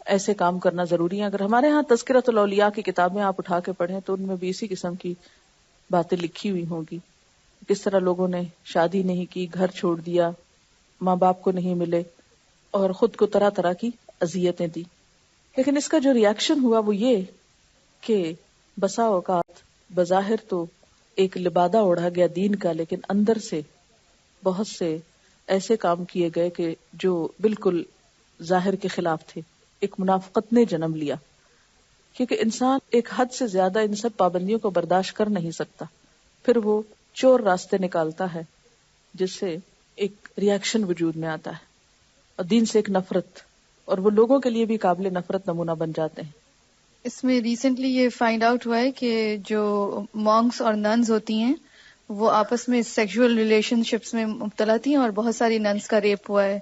ایسے کام کرنا ضروری ہے. اگر ہمارے ہاں تذکرۃ الاولیاء کی کتابیں آپ اٹھا کے پڑھیں تو ان میں بھی اسی قسم کی باتیں لکھی ہوئی ہوں گی. کس طرح لوگوں نے شادی نہیں کی، گھر چھوڑ دیا، ماں باپ کو نہیں ملے اور خود کو طرح طرح کی اذیتیں دی. لیکن اس کا جو ریاکشن ہوا وہ یہ کہ بسا اوقات بظاہر تو ایک لبادہ اوڑھا گیا دین کا، لیکن اندر سے بہت سے ایسے کام کیے گئے کہ جو بالکل ظاہر کے خلاف تھے. ایک منافقت نے جنم لیا، کیونکہ انسان ایک حد سے زیادہ ان سب پابندیوں کو برداشت کر نہیں سکتا. پھر وہ چور راستے نکالتا ہے جس سے ایک ریاکشن وجود میں آتا ہے. اور دین سے ایک نفرت، اور وہ لوگوں کے لیے بھی قابل نفرت نمونہ بن جاتے ہیں. اس میں ریسنٹلی یہ فائنڈ آؤٹ ہوا ہے کہ جو مونکس اور ننز ہوتی ہیں وہ آپس میں سیکشول ریلیشن شپس میں مبتلا تھیں، اور بہت ساری ننز کا ریپ ہوا ہے.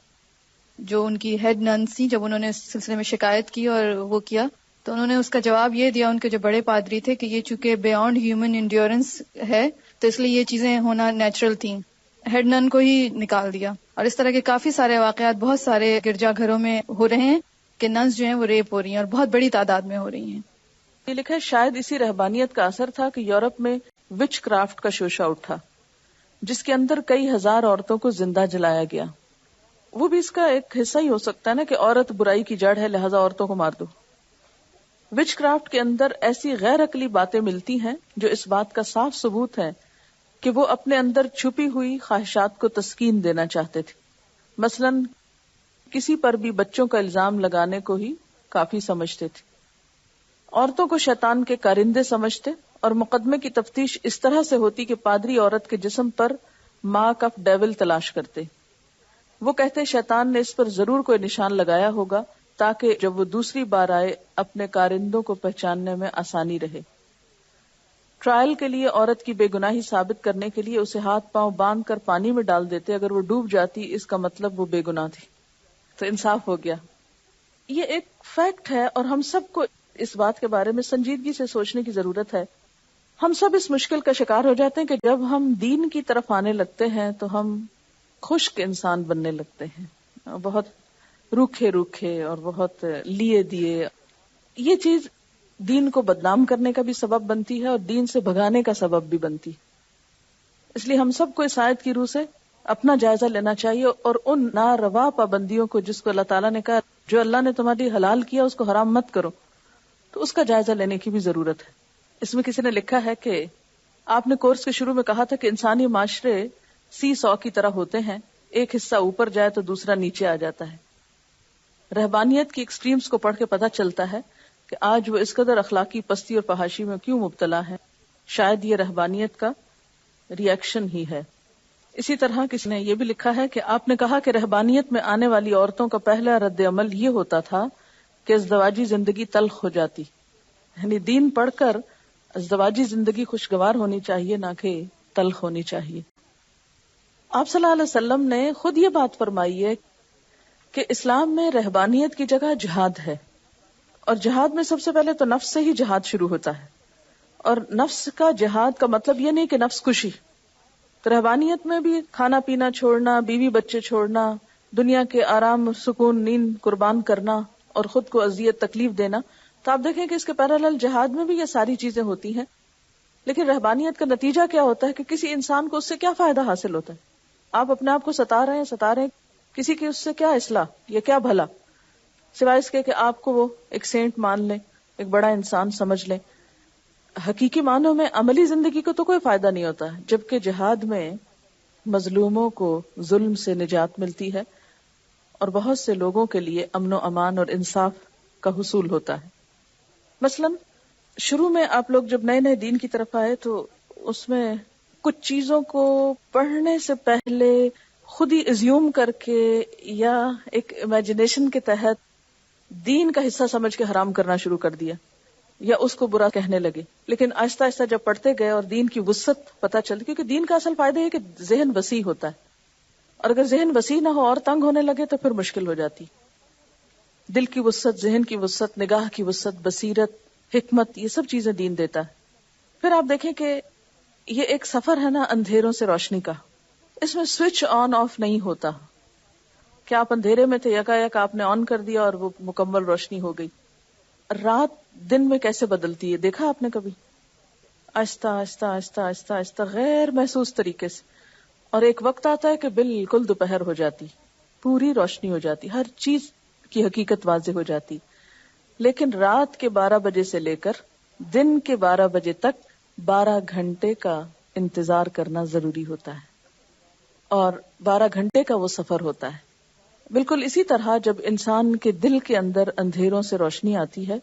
جو ان کی ہیڈ ننز تھیں، جب انہوں نے اس سلسلے میں شکایت کی اور وہ کیا تو انہوں نے اس کا جواب یہ دیا، ان کے جو بڑے پادری تھے، کہ یہ چونکہ بیانڈ ہیومن انڈیورنس ہے تو اس لیے یہ چیزیں ہونا نیچرل تھیں. ہیڈ نن کو ہی نکال دیا. اور اس طرح کے کافی سارے واقعات بہت سارے گرجا گھروں میں ہو رہے ہیں کہ ننز جو ہیں وہ ریپ ہو رہی ہیں اور بہت بڑی تعداد میں ہو رہی ہیں. یہ لکھا ہے شاید اسی رہبانیت کا اثر تھا کہ یورپ میں وچ کرافٹ کا شوشہ اٹھا، جس کے اندر کئی ہزار عورتوں کو زندہ جلایا گیا. وہ بھی اس کا ایک حصہ ہی ہو سکتا ہے نا کہ عورت برائی کی جڑ ہے لہذا عورتوں کو مار دو. وچ کرافٹ کے اندر ایسی غیر عقلی باتیں ملتی ہیں جو اس بات کا صاف ثبوت ہے کہ وہ اپنے اندر چھپی ہوئی خواہشات کو تسکین دینا چاہتے تھے. مثلا کسی پر بھی بچوں کا الزام لگانے کو ہی کافی سمجھتے تھے. عورتوں کو شیطان کے کارندے سمجھتے اور مقدمے کی تفتیش اس طرح سے ہوتی کہ پادری عورت کے جسم پر مارک آف ڈیول تلاش کرتے. وہ کہتے شیطان نے اس پر ضرور کوئی نشان لگایا ہوگا تاکہ جب وہ دوسری بار آئے اپنے کارندوں کو پہچاننے میں آسانی رہے. ٹرائل کے لیے عورت کی بے گناہی ثابت کرنے کے لیے اسے ہاتھ پاؤں باندھ کر پانی میں ڈال دیتے. اگر وہ ڈوب جاتی اس کا مطلب وہ بے گناہ تھی. تو انصاف ہو گیا. یہ ایک فیکٹ ہے اور ہم سب کو اس بات کے بارے میں سنجیدگی سے سوچنے کی ضرورت ہے. ہم سب اس مشکل کا شکار ہو جاتے ہیں کہ جب ہم دین کی طرف آنے لگتے ہیں تو ہم خشک انسان بننے لگتے ہیں، بہت روکھے روکھے اور بہت لیے دیے. یہ چیز دین کو بدنام کرنے کا بھی سبب بنتی ہے اور دین سے بھگانے کا سبب بھی بنتی. اس لیے ہم سب کو اس آیت کی روح سے اپنا جائزہ لینا چاہیے اور ان ناروا پابندیوں کو جس کو اللہ تعالیٰ نے کہا جو اللہ نے تمہاری حلال کیا اس کو حرام مت کرو، تو اس کا جائزہ لینے کی بھی ضرورت ہے. اس میں کسی نے لکھا ہے کہ آپ نے کورس کے شروع میں کہا تھا کہ انسانی معاشرے سی سو کی طرح ہوتے ہیں، ایک حصہ اوپر جائے تو دوسرا نیچے آ جاتا ہے. رہبانیت کی ایکسٹریمز کو پڑھ کے پتہ چلتا ہے کہ آج وہ اس قدر اخلاقی پستی اور فحاشی میں کیوں مبتلا ہے. شاید یہ رہبانیت کا ری ایکشن ہی ہے. اسی طرح کسی نے یہ بھی لکھا ہے کہ آپ نے کہا کہ رہبانیت میں آنے والی عورتوں کا پہلا رد عمل یہ ہوتا تھا کہ ازدواجی زندگی تلخ ہو جاتی. یعنی دین پڑھ کر ازدواجی زندگی خوشگوار ہونی چاہیے نہ کہ تلخ ہونی چاہیے. آپ صلی اللہ علیہ وسلم نے خود یہ بات فرمائی ہے کہ اسلام میں رہبانیت کی جگہ جہاد ہے، اور جہاد میں سب سے پہلے تو نفس سے ہی جہاد شروع ہوتا ہے. اور نفس کا جہاد کا مطلب یہ نہیں کہ نفس کشی. تو رہبانیت میں بھی کھانا پینا چھوڑنا، بیوی بچے چھوڑنا، دنیا کے آرام سکون نیند قربان کرنا اور خود کو اذیت تکلیف دینا. تو آپ دیکھیں کہ اس کے پیرالل جہاد میں بھی یہ ساری چیزیں ہوتی ہیں. لیکن رہبانیت کا نتیجہ کیا ہوتا ہے کہ کسی انسان کو اس سے کیا فائدہ حاصل ہوتا ہے؟ آپ اپنے آپ کو ستا رہے ہیں کسی کی اس سے کیا اصلاح یا کیا بھلا، سوائے اس کے کہ آپ کو وہ ایک سینٹ مان لیں، ایک بڑا انسان سمجھ لیں. حقیقی معنوں میں عملی زندگی کو تو کوئی فائدہ نہیں ہوتا، جبکہ جہاد میں مظلوموں کو ظلم سے نجات ملتی ہے اور بہت سے لوگوں کے لیے امن و امان اور انصاف کا حصول ہوتا ہے. مثلا شروع میں آپ لوگ جب نئے نئے دین کی طرف آئے تو اس میں کچھ چیزوں کو پڑھنے سے پہلے خود ہی ازیوم کر کے یا ایک امیجنیشن کے تحت دین کا حصہ سمجھ کے حرام کرنا شروع کر دیا یا اس کو برا کہنے لگے. لیکن آہستہ آہستہ جب پڑھتے گئے اور دین کی وسعت پتہ چلتی، کیونکہ دین کا اصل فائدہ ہے کہ ذہن وسیع ہوتا ہے، اور اگر ذہن وسیع نہ ہو اور تنگ ہونے لگے تو پھر مشکل ہو جاتی. دل کی وسعت، ذہن کی وسعت، نگاہ کی وسعت، بصیرت، حکمت، یہ سب چیزیں دین دیتا ہے. پھر آپ دیکھیں کہ یہ ایک سفر ہے نا اندھیروں سے روشنی کا. اس میں سوئچ آن آف نہیں ہوتا کہ آپ اندھیرے میں تھے یک آپ نے آن کر دیا اور وہ مکمل روشنی ہو گئی. رات دن میں کیسے بدلتی ہے دیکھا آپ نے کبھی؟ آہستہ آہستہ آہستہ آہستہ آہستہ غیر محسوس طریقے سے، اور ایک وقت آتا ہے کہ بالکل دوپہر ہو جاتی، پوری روشنی ہو جاتی، ہر چیز کی حقیقت واضح ہو جاتی. لیکن رات کے 12 بجے سے لے کر دن کے 12 بجے تک 12 گھنٹے کا انتظار کرنا ضروری ہوتا ہے، اور 12 گھنٹے کا وہ سفر ہوتا ہے. بالکل اسی طرح جب انسان کے دل کے اندر اندھیروں سے روشنی آتی ہے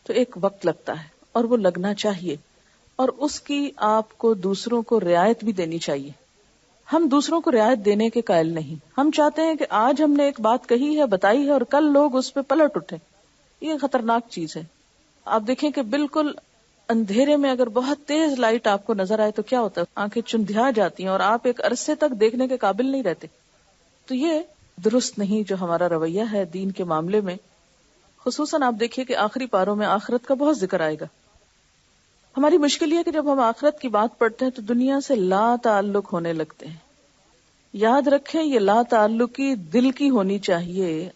تو ایک وقت لگتا ہے، اور وہ لگنا چاہیے، اور اس کی آپ کو دوسروں کو رعایت بھی دینی چاہیے. ہم دوسروں کو رعایت دینے کے قائل نہیں. ہم چاہتے ہیں کہ آج ہم نے ایک بات کہی ہے، بتائی ہے، اور کل لوگ اس پہ پلٹ اٹھے. یہ خطرناک چیز ہے. آپ دیکھیں کہ بالکل اندھیرے میں اگر بہت تیز لائٹ آپ کو نظر آئے تو کیا ہوتا ہے؟ آنکھیں چندھیا جاتی ہیں اور آپ ایک عرصے تک دیکھنے کے قابل نہیں رہتے. تو یہ درست نہیں جو ہمارا رویہ ہے دین کے معاملے میں. خصوصاً آپ دیکھیے کہ آخری پاروں میں آخرت کا بہت ذکر آئے گا. ہماری مشکل یہ ہے کہ جب ہم آخرت کی بات پڑھتے ہیں تو دنیا سے لا تعلق ہونے لگتے ہیں. یاد رکھیں یہ لا تعلقی دل کی ہونی چاہیے،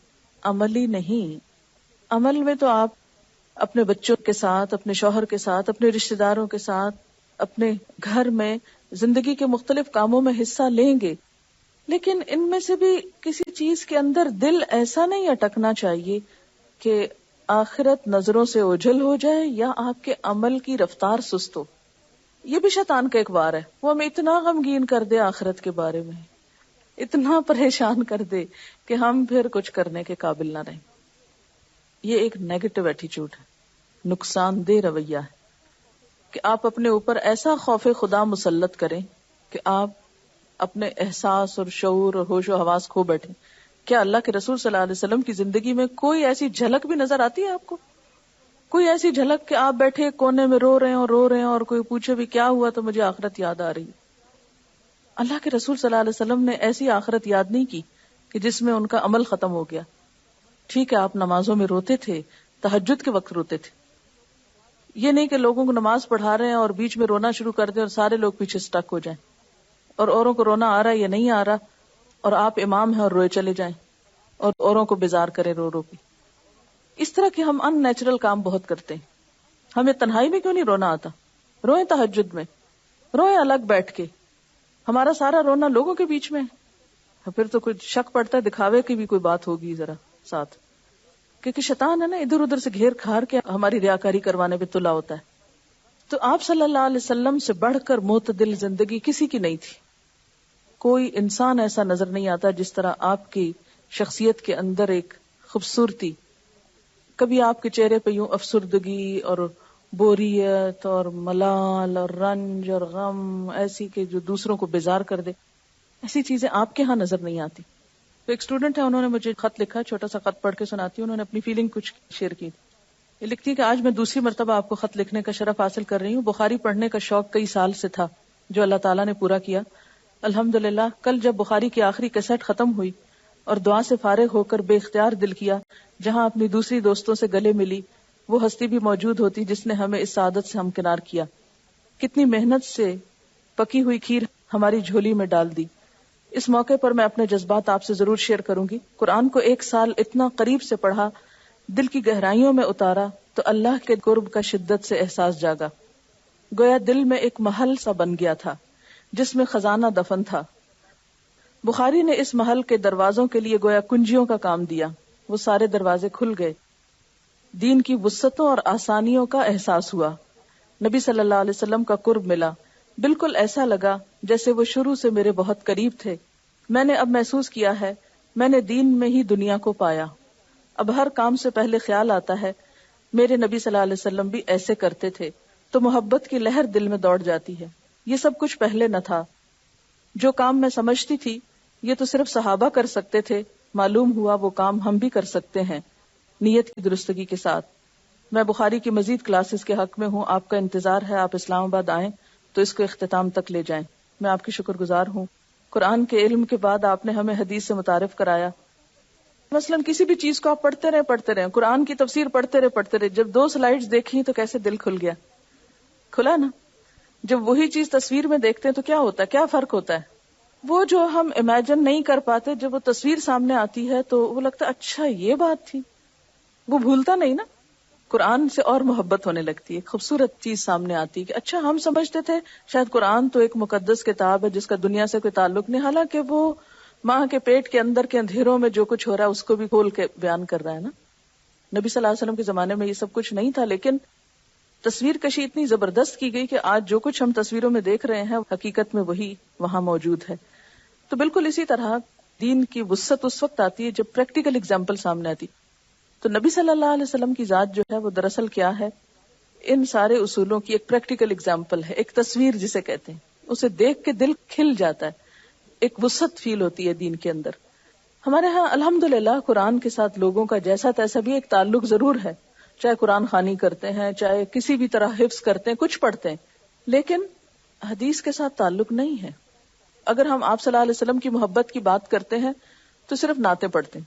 عملی نہیں. عمل میں تو آپ اپنے بچوں کے ساتھ، اپنے شوہر کے ساتھ، اپنے رشتہ داروں کے ساتھ، اپنے گھر میں زندگی کے مختلف کاموں میں حصہ لیں گے، لیکن ان میں سے بھی کسی چیز کے اندر دل ایسا نہیں اٹکنا چاہیے کہ آخرت نظروں سے اوجھل ہو جائے یا آپ کے عمل کی رفتار سست ہو. یہ بھی شیطان کا ایک وار ہے. وہ ہمیں اتنا غمگین کر دے آخرت کے بارے میں، اتنا پریشان کر دے کہ ہم پھر کچھ کرنے کے قابل نہ رہیں. یہ ایک نیگیٹو ایٹیچیوڈ ہے، نقصان دہ رویہ ہے کہ آپ اپنے اوپر ایسا خوف خدا مسلط کریں کہ آپ اپنے احساس اور شعور اور ہوش و حواس کھو بیٹھیں. کیا اللہ کے رسول صلی اللہ علیہ وسلم کی زندگی میں کوئی ایسی جھلک بھی نظر آتی ہے آپ کو؟ کوئی ایسی جھلک کہ آپ بیٹھے کونے میں رو رہے ہیں اور کوئی پوچھے بھی کیا ہوا تو مجھے آخرت یاد آ رہی. اللہ کے رسول صلی اللہ علیہ وسلم نے ایسی آخرت یاد نہیں کی کہ جس میں ان کا عمل ختم ہو گیا. ٹھیک ہے آپ نمازوں میں روتے تھے، تہجد کے وقت روتے تھے. یہ نہیں کہ لوگوں کو نماز پڑھا رہے ہیں اور بیچ میں رونا شروع کر دیں اور سارے لوگ پیچھے سٹک ہو جائیں اور اوروں کو رونا آ رہا ہے یا نہیں آ رہا اور آپ امام ہیں اور روئے چلے جائیں اور اوروں کو بیزار کریں رو رو کے. اس طرح کے ہم ان نیچرل کام بہت کرتے ہیں. ہمیں تنہائی میں کیوں نہیں رونا آتا؟ روئیں تہجد میں، روئیں الگ بیٹھ کے. ہمارا سارا رونا لوگوں کے بیچ میں ہے. پھر تو کوئی شک پڑتا ہے دکھاوے کی بھی کوئی بات ہوگی ذرا ساتھ، کیونکہ شیطان ہے نا ادھر ادھر سے گھیر کھار کے ہماری ریاکاری کروانے پہ تلا ہوتا ہے. تو آپ صلی اللہ علیہ وسلم سے بڑھ کر معتدل زندگی کسی کی نہیں تھی. کوئی انسان ایسا نظر نہیں آتا جس طرح آپ کی شخصیت کے اندر ایک خوبصورتی. کبھی آپ کے چہرے پہ یوں افسردگی اور بوریت اور ملال اور رنج اور غم ایسی کہ جو دوسروں کو بیزار کر دے، ایسی چیزیں آپ کے ہاں نظر نہیں آتی. تو ایک اسٹوڈنٹ ہے، انہوں نے مجھے خط لکھا، چھوٹا سا خط پڑھ کے سناتی ہوں. انہوں نے اپنی فیلنگ کچھ شیئر کی. یہ لکھتی ہے کہ آج میں دوسری مرتبہ آپ کو خط لکھنے کا شرف حاصل کر رہی ہوں. بخاری پڑھنے کا شوق کئی سال سے تھا جو اللہ تعالیٰ نے پورا کیا الحمدللہ. کل جب بخاری کی آخری کیسٹ ختم ہوئی اور دعا سے فارغ ہو کر بے اختیار دل کیا جہاں اپنی دوسری دوستوں سے گلے ملی، وہ ہستی بھی موجود ہوتی جس نے ہمیں اس سعادت سے ہمکنار کیا. کتنی محنت سے پکی ہوئی کھیر ہماری جھولی میں ڈال دی. اس موقع پر میں اپنے جذبات آپ سے ضرور شیئر کروں گی. قرآن کو 1 سال اتنا قریب سے پڑھا، دل کی گہرائیوں میں اتارا تو اللہ کے قرب کا شدت سے احساس جاگا. گویا دل میں ایک محل سا بن گیا تھا جس میں خزانہ دفن تھا. بخاری نے اس محل کے دروازوں کے لیے گویا کنجیوں کا کام دیا. وہ سارے دروازے کھل گئے. دین کی وسعتوں اور آسانیوں کا احساس ہوا. نبی صلی اللہ علیہ وسلم کا قرب ملا. بالکل ایسا لگا جیسے وہ شروع سے میرے بہت قریب تھے. میں نے اب محسوس کیا ہے میں نے دین میں ہی دنیا کو پایا. اب ہر کام سے پہلے خیال آتا ہے میرے نبی صلی اللہ علیہ وسلم بھی ایسے کرتے تھے، تو محبت کی لہر دل میں دوڑ جاتی ہے. یہ سب کچھ پہلے نہ تھا. جو کام میں سمجھتی تھی یہ تو صرف صحابہ کر سکتے تھے، معلوم ہوا وہ کام ہم بھی کر سکتے ہیں نیت کی درستگی کے ساتھ. میں بخاری کی مزید کلاسز کے حق میں ہوں. آپ کا انتظار ہے. آپ اسلام آباد آئیں تو اس کو اختتام تک لے جائیں. میں آپ کی شکر گزار ہوں. قرآن کے علم کے بعد آپ نے ہمیں حدیث سے متعارف کرایا. مثلا کسی بھی چیز کو آپ پڑھتے رہے، قرآن کی تفسیر پڑھتے رہے. جب 2 سلائیڈز دیکھی تو کیسے دل کھل گیا؟ کھلا نا. جب وہی چیز تصویر میں دیکھتے ہیں تو کیا ہوتا ہے؟ کیا فرق ہوتا ہے؟ وہ جو ہم امیجن نہیں کر پاتے جب وہ تصویر سامنے آتی ہے تو وہ لگتا ہے اچھا یہ بات تھی. وہ بھولتا نہیں نا. قرآن سے اور محبت ہونے لگتی ہے. خوبصورت چیز سامنے آتی ہے کہ اچھا ہم سمجھتے تھے شاید قرآن تو ایک مقدس کتاب ہے جس کا دنیا سے کوئی تعلق نہیں، حالانکہ وہ ماں کے پیٹ کے اندر کے اندھیروں میں جو کچھ ہو رہا ہے اس کو بھی کھول کے بیان کر رہا ہے نا. نبی صلی اللہ علیہ وسلم کے زمانے میں یہ سب کچھ نہیں تھا، لیکن تصویر کشی اتنی زبردست کی گئی کہ آج جو کچھ ہم تصویروں میں دیکھ رہے ہیں حقیقت میں وہی وہاں موجود ہے. تو بالکل اسی طرح دین کی وسعت اس وقت آتی ہے جب پریکٹیکل اگزامپل سامنے آتی. تو نبی صلی اللہ علیہ وسلم کی ذات جو ہے وہ دراصل کیا ہے؟ ان سارے اصولوں کی ایک پریکٹیکل اگزامپل ہے، ایک تصویر جسے کہتے ہیں. اسے دیکھ کے دل کھل جاتا ہے. ایک وسعت فیل ہوتی ہے دین کے اندر. ہمارے ہاں الحمدللہ قرآن کے ساتھ لوگوں کا جیسا تیسا بھی ایک تعلق ضرور ہے، چاہے قرآن خوانی کرتے ہیں، چاہے کسی بھی طرح حفظ کرتے ہیں، کچھ پڑھتے ہیں، لیکن حدیث کے ساتھ تعلق نہیں ہے. اگر ہم آپ صلی اللہ علیہ وسلم کی محبت کی بات کرتے ہیں تو صرف نعتیں پڑھتے ہیں.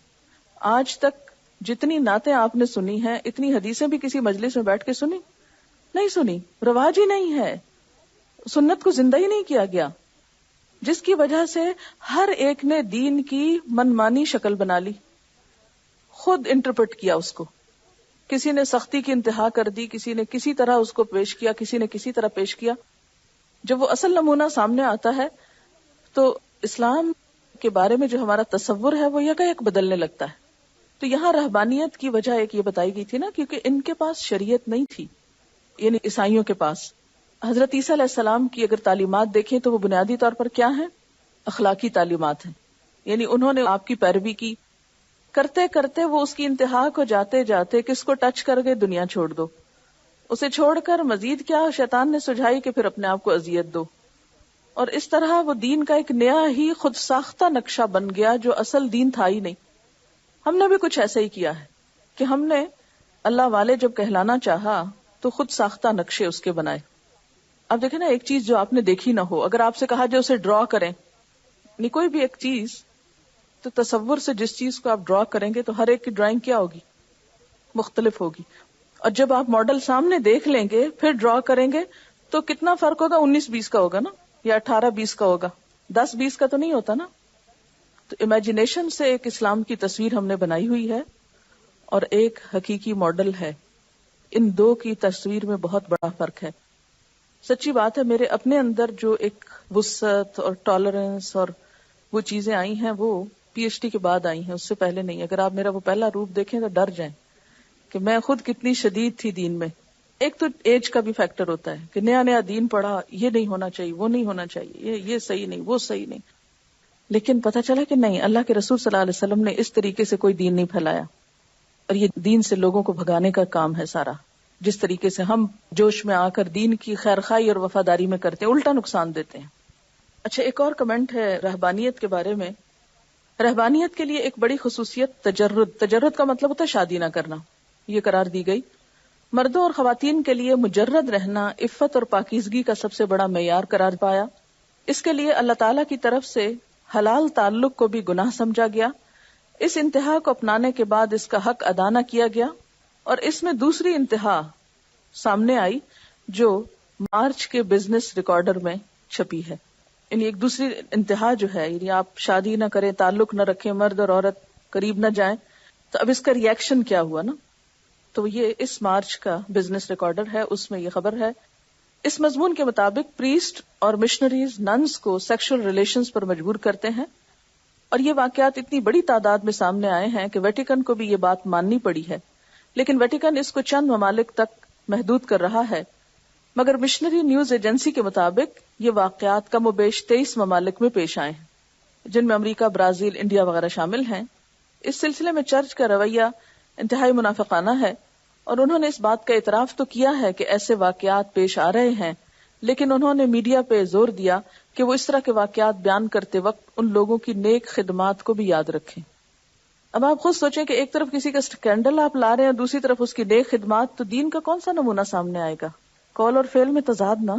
آج تک جتنی نعتیں آپ نے سنی ہیں اتنی حدیثیں بھی کسی مجلس میں بیٹھ کے سنی نہیں سنی. رواج ہی نہیں ہے، سنت کو زندہ ہی نہیں کیا گیا، جس کی وجہ سے ہر ایک نے دین کی منمانی شکل بنا لی، خود انٹرپریٹ کیا اس کو. کسی نے سختی کی انتہا کر دی، کسی نے کسی طرح اس کو پیش کیا، کسی نے کسی طرح پیش کیا. جب وہ اصل نمونہ سامنے آتا ہے تو اسلام کے بارے میں جو ہمارا تصور ہے وہ یکایک بدلنے لگتا ہے. تو یہاں رہبانیت کی وجہ ایک یہ بتائی گئی تھی نا، کیونکہ ان کے پاس شریعت نہیں تھی، یعنی عیسائیوں کے پاس. حضرت عیسیٰ علیہ السلام کی اگر تعلیمات دیکھیں تو وہ بنیادی طور پر کیا ہیں؟ اخلاقی تعلیمات ہیں. یعنی انہوں نے آپ کی پیروی کی، کرتے کرتے وہ اس کی انتہا کو جاتے جاتے کس کو ٹچ کر کے دنیا چھوڑ دو، اسے چھوڑ کر مزید کیا شیطان نے سجھائی کہ پھر اپنے آپ کو اذیت دو. اور اس طرح وہ دین کا ایک نیا ہی خود ساختہ نقشہ بن گیا جو اصل دین تھا ہی نہیں. ہم نے بھی کچھ ایسا ہی کیا ہے کہ ہم نے اللہ والے جب کہلانا چاہا تو خود ساختہ نقشے اس کے بنائے. اب دیکھیں نا، ایک چیز جو آپ نے دیکھی نہ ہو، اگر آپ سے کہا جو اسے ڈرا کریں، نہیں کوئی بھی ایک چیز، تو تصور سے جس چیز کو آپ ڈرا کریں گے تو ہر ایک کی ڈرائنگ کیا ہوگی؟ مختلف ہوگی. اور جب آپ ماڈل سامنے دیکھ لیں گے پھر ڈرا کریں گے تو کتنا فرق ہوگا؟ 19-20 کا ہوگا نا، یا 18-20 کا ہوگا، 10-20 کا تو نہیں ہوتا نا. تو امیجنیشن سے ایک اسلام کی تصویر ہم نے بنائی ہوئی ہے اور ایک حقیقی ماڈل ہے. ان دو کی تصویر میں بہت بڑا فرق ہے. سچی بات ہے، میرے اپنے اندر جو ایک وسعت اور ٹالرنس اور وہ چیزیں آئی ہیں وہ پی ایچ ڈی کے بعد آئی ہیں، اس سے پہلے نہیں. اگر آپ میرا وہ پہلا روپ دیکھیں تو ڈر جائیں کہ میں خود کتنی شدید تھی دین میں. ایک تو ایج کا بھی فیکٹر ہوتا ہے کہ نیا نیا دین پڑھا، یہ نہیں ہونا چاہیے، وہ نہیں ہونا چاہیے، یہ صحیح نہیں، وہ صحیح نہیں. لیکن پتہ چلا کہ نہیں، اللہ کے رسول صلی اللہ علیہ وسلم نے اس طریقے سے کوئی دین نہیں پھیلایا، اور یہ دین سے لوگوں کو بھگانے کا کام ہے سارا. جس طریقے سے ہم جوش میں آ کر دین کی خیرخواہی اور وفاداری میں کرتے ہیں، الٹا نقصان دیتے ہیں. اچھا، ایک اور کمنٹ ہے رہبانیت کے بارے میں. رہبانیت کے لیے ایک بڑی خصوصیت تجرد کا مطلب ہوتا ہے شادی نہ کرنا، یہ قرار دی گئی. مردوں اور خواتین کے لیے مجرد رہنا عفت اور پاکیزگی کا سب سے بڑا معیار قرار پایا. اس کے لیے اللہ تعالیٰ کی طرف سے حلال تعلق کو بھی گناہ سمجھا گیا. اس انتہا کو اپنانے کے بعد اس کا حق ادا نہ کیا گیا، اور اس میں دوسری انتہا سامنے آئی جو مارچ کے بزنس ریکارڈر میں چھپی ہے. یعنی ایک دوسری انتہا جو ہے، یعنی آپ شادی نہ کریں، تعلق نہ رکھیں، مرد اور عورت قریب نہ جائیں. تو اب اس کا ریئیکشن کیا ہوا نا؟ تو یہ اس مارچ کا بزنس ریکارڈر ہے، اس میں یہ خبر ہے. اس مضمون کے مطابق پریسٹ اور مشنریز ننس کو سیکشل ریلیشنز پر مجبور کرتے ہیں، اور یہ واقعات اتنی بڑی تعداد میں سامنے آئے ہیں کہ ویٹیکن کو بھی یہ بات ماننی پڑی ہے. لیکن ویٹیکن اس کو چند ممالک تک محدود کر رہا ہے، مگر مشنری نیوز ایجنسی کے مطابق یہ واقعات کم و بیش 23 ممالک میں پیش آئے ہیں، جن میں امریکہ، برازیل، انڈیا وغیرہ شامل ہیں. اس سلسلے میں چرچ کا رویہ انتہائی منافقانہ ہے، اور انہوں نے اس بات کا اعتراف تو کیا ہے کہ ایسے واقعات پیش آ رہے ہیں، لیکن انہوں نے میڈیا پہ زور دیا کہ وہ اس طرح کے واقعات بیان کرتے وقت ان لوگوں کی نیک خدمات کو بھی یاد رکھیں. اب آپ خود سوچیں کہ ایک طرف کسی کا سکینڈل آپ لا رہے ہیں، دوسری طرف اس کی نیک خدمات، تو دین کا کون سا نمونہ سامنے آئے گا؟ قول اور فعل میں تضاد نا.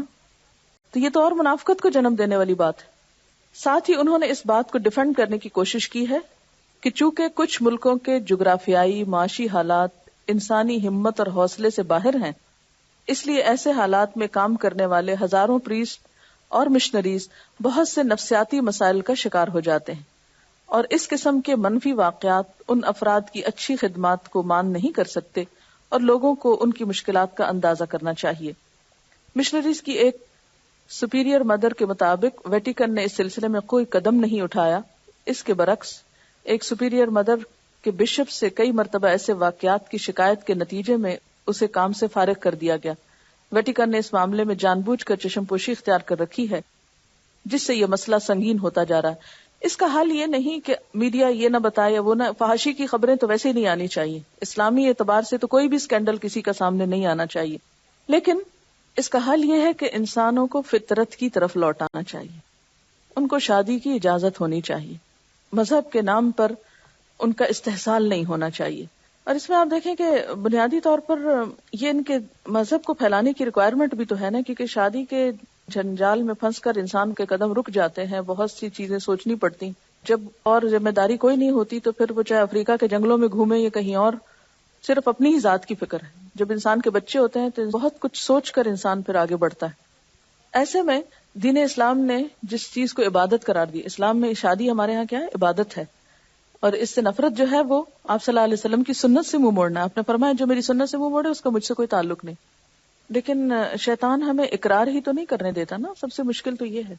تو یہ تو اور منافقت کو جنم دینے والی بات ہے. ساتھ ہی انہوں نے اس بات کو ڈیفینڈ کرنے کی کوشش کی ہے کہ چونکہ کچھ ملکوں کے جغرافیائی معاشی حالات انسانی ہمت اور حوصلے سے باہر ہیں، اس لیے ایسے حالات میں کام کرنے والے ہزاروں پریسٹ اور مشنریز بہت سے نفسیاتی مسائل کا شکار ہو جاتے ہیں، اور اس قسم کے منفی واقعات ان افراد کی اچھی خدمات کو مان نہیں کر سکتے، اور لوگوں کو ان کی مشکلات کا اندازہ کرنا چاہیے. مشنریز کی ایک سپیریئر مدر کے مطابق ویٹیکن نے اس سلسلے میں کوئی قدم نہیں اٹھایا. اس کے برعکس ایک سپیریئر مدر کے بشپ سے کئی مرتبہ ایسے واقعات کی شکایت کے نتیجے میں اسے کام سے فارغ کر دیا گیا. ویٹیکن نے اس معاملے میں جان بوجھ کر چشم پوشی اختیار کر رکھی ہے، جس سے یہ مسئلہ سنگین ہوتا جا رہا ہے. اس کا حل یہ نہیں کہ میڈیا یہ نہ بتائے، وہ نہ، فحاشی کی خبریں تو ویسے ہی نہیں آنی چاہیے. اسلامی اعتبار سے تو کوئی بھی سکینڈل کسی کا سامنے نہیں آنا چاہیے، لیکن اس کا حل یہ ہے کہ انسانوں کو فطرت کی طرف لوٹانا چاہیے. ان کو شادی کی اجازت ہونی چاہیے، مذہب کے نام پر ان کا استحصال نہیں ہونا چاہیے. اور اس میں آپ دیکھیں کہ بنیادی طور پر یہ ان کے مذہب کو پھیلانے کی ریکوائرمنٹ بھی تو ہے نا، کیونکہ شادی کے جنجال میں پھنس کر انسان کے قدم رک جاتے ہیں، بہت سی چیزیں سوچنی پڑتی. جب اور ذمہ داری کوئی نہیں ہوتی تو پھر وہ چاہے افریقہ کے جنگلوں میں گھومے یا کہیں اور، صرف اپنی ہی ذات کی فکر ہے. جب انسان کے بچے ہوتے ہیں تو بہت کچھ سوچ کر انسان پھر آگے بڑھتا ہے. ایسے میں دین اسلام نے جس چیز کو عبادت قرار دی، اسلام میں شادی ہمارے ہاں کیا ہے؟ عبادت ہے. اور اس سے نفرت جو ہے وہ آپ صلی اللہ علیہ وسلم کی سنت سے منہ موڑنا. آپ نے فرمایا جو میری سنت سے منہ موڑے اس کا مجھ سے کوئی تعلق نہیں. لیکن شیطان ہمیں اقرار ہی تو نہیں کرنے دیتا نا، سب سے مشکل تو یہ ہے.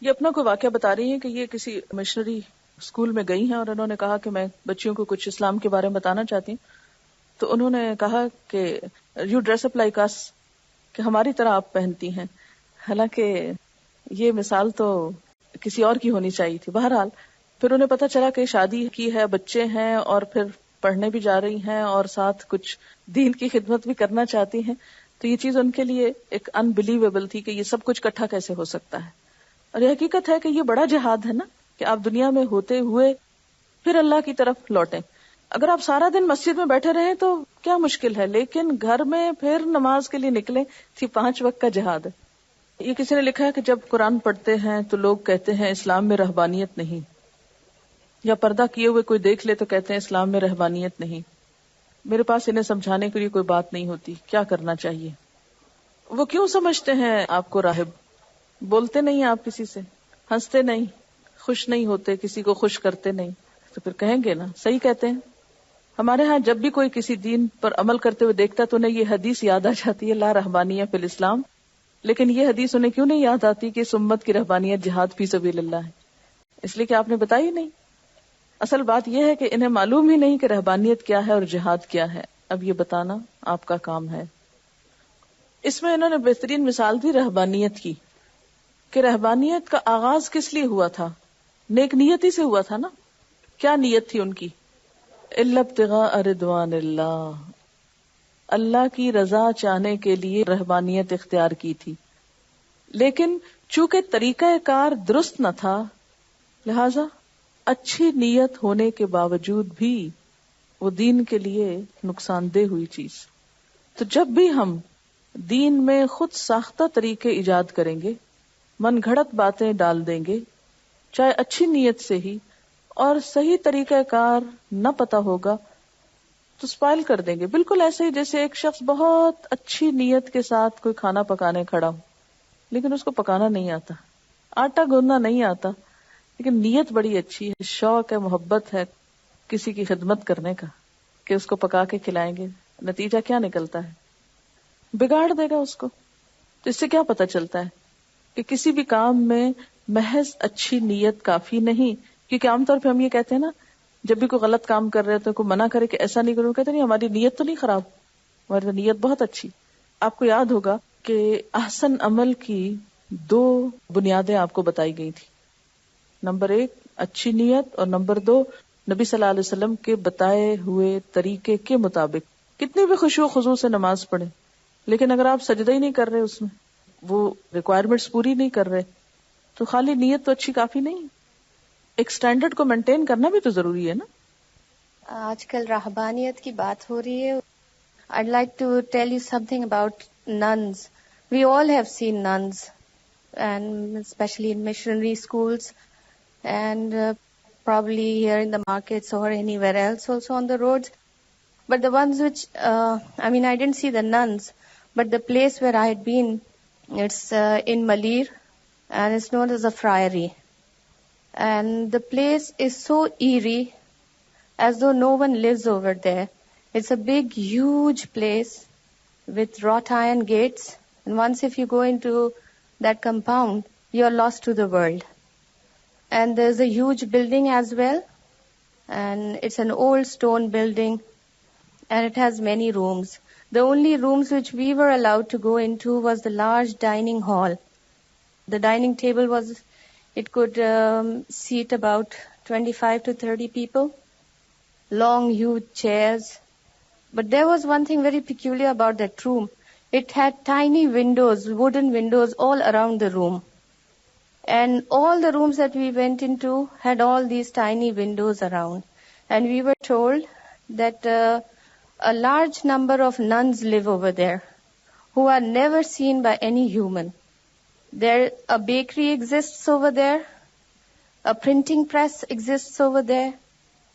یہ اپنا کوئی واقعہ بتا رہی ہیں کہ یہ کسی مشنری اسکول میں گئی ہیں اور انہوں نے کہا کہ میں بچیوں کو کچھ اسلام کے بارے میں بتانا چاہتی ہوں. تو انہوں نے کہا کہ یو ڈریس اپ لائک اس، کہ ہماری طرح آپ پہنتی ہیں. حالانکہ یہ مثال تو کسی اور کی ہونی چاہیے تھی. بہرحال پھر انہیں پتا چلا کہ شادی کی ہے، بچے ہیں، اور پھر پڑھنے بھی جا رہی ہیں اور ساتھ کچھ دین کی خدمت بھی کرنا چاہتی ہیں. تو یہ چیز ان کے لیے ایک انبلیویبل تھی کہ یہ سب کچھ اکٹھا کیسے ہو سکتا ہے. اور یہ حقیقت ہے کہ یہ بڑا جہاد ہے نا، کہ آپ دنیا میں ہوتے ہوئے پھر اللہ کی طرف لوٹیں. اگر آپ سارا دن مسجد میں بیٹھے رہیں تو کیا مشکل ہے، لیکن گھر میں پھر نماز کے لیے نکلیں تھی 5 وقت کا جہاد ہے. یہ کسی نے لکھا ہے کہ جب قرآن پڑھتے ہیں تو لوگ کہتے ہیں اسلام میں رہبانیت نہیں، یا پردہ کیے ہوئے کوئی دیکھ لے تو کہتے ہیں اسلام میں رہبانیت نہیں. میرے پاس انہیں سمجھانے کے لیے کوئی بات نہیں ہوتی، کیا کرنا چاہیے. وہ کیوں سمجھتے ہیں آپ کو راہب؟ بولتے نہیں آپ کسی سے، ہنستے نہیں، خوش نہیں ہوتے، کسی کو خوش کرتے نہیں، تو پھر کہیں گے نا صحیح کہتے ہیں. ہمارے ہاں جب بھی کوئی کسی دین پر عمل کرتے ہوئے دیکھتا تو انہیں یہ حدیث یاد آ جاتی ہے، لا رہبانیہ فی الاسلام. لیکن یہ حدیث انہیں کیوں نہیں یاد آتی کہ اس امت کی رہبانیت جہاد فی سبیل اللہ ہے؟ اس لیے کہ آپ نے بتائی نہیں. اصل بات یہ ہے کہ انہیں معلوم ہی نہیں کہ رہبانیت کیا ہے اور جہاد کیا ہے. اب یہ بتانا آپ کا کام ہے. اس میں انہوں نے بہترین مثال دی رہبانیت کی، کہ رہبانیت کا آغاز کس لیے ہوا تھا؟ نیک نیتی سے ہوا تھا نا. کیا نیت تھی ان کی؟ الا ابتغاء رضوان اللہ، اللہ کی رضا چاہنے کے لیے رہبانیت اختیار کی تھی. لیکن چونکہ طریقہ کار درست نہ تھا، لہذا اچھی نیت ہونے کے باوجود بھی وہ دین کے لیے نقصان دہ ہوئی چیز. تو جب بھی ہم دین میں خود ساختہ طریقے ایجاد کریں گے، من گھڑت باتیں ڈال دیں گے، چاہے اچھی نیت سے ہی، اور صحیح طریقہ کار نہ پتا ہوگا تو سپائل کر دیں گے. بالکل ایسے ہی جیسے ایک شخص بہت اچھی نیت کے ساتھ کوئی کھانا پکانے کھڑا ہو، لیکن اس کو پکانا نہیں آتا، آٹا گوندنا نہیں آتا، لیکن نیت بڑی اچھی ہے، شوق ہے، محبت ہے کسی کی خدمت کرنے کا، کہ اس کو پکا کے کھلائیں گے. نتیجہ کیا نکلتا ہے؟ بگاڑ دے گا اس کو. تو اس سے کیا پتا چلتا ہے کہ کسی بھی کام میں محض اچھی نیت کافی نہیں. کیونکہ عام طور پہ ہم یہ کہتے ہیں نا، جب بھی کوئی غلط کام کر رہے تو کوئی منع کرے کہ ایسا نہیں کرو، کہتے نہیں ہماری نیت تو نہیں خراب، ہماری تو نیت بہت اچھی. آپ کو یاد ہوگا کہ احسن عمل کی 2 بنیادیں آپ کو بتائی گئی تھی. نمبر 1 اچھی نیت، اور نمبر 2 نبی صلی اللہ علیہ وسلم کے بتائے ہوئے طریقے کے مطابق. کتنی بھی خشوع و خضوع سے نماز پڑھیں، لیکن اگر آپ سجدہ ہی نہیں کر رہے، اس میں وہ ریکوائرمنٹس پوری نہیں کر رہے، تو خالی نیت تو اچھی کافی نہیں. ایک سٹینڈرڈ کو مینٹین کرنا بھی تو ضروری ہے نا. آج کل رہبانیت کی بات ہو رہی ہے. I'd like to tell you something about nuns. We all have seen nuns, and especially in missionary schools, and probably here in the markets or anywhere else also on the roads. But the ones which, I didn't see the nuns, but the place where I had been, it's in Malir, and it's known as a friary. And the place is so eerie, as though no one lives over there. It's a big, huge place with wrought iron gates, and once if you go into that compound, you're lost to the world. And there's a huge building as well, and it's an old stone building, and it has many rooms. The only rooms which we were allowed to go into was the large dining hall. The dining table it could seat about 25 to 30 people. Long, huge chairs. But there was one thing very peculiar about that room. It had tiny windows, wooden windows all around the room. And all the rooms that we went into had all these tiny windows around. And we were told that a large number of nuns live over there who are never seen by any human. There, a bakery exists over there, a printing press exists over there,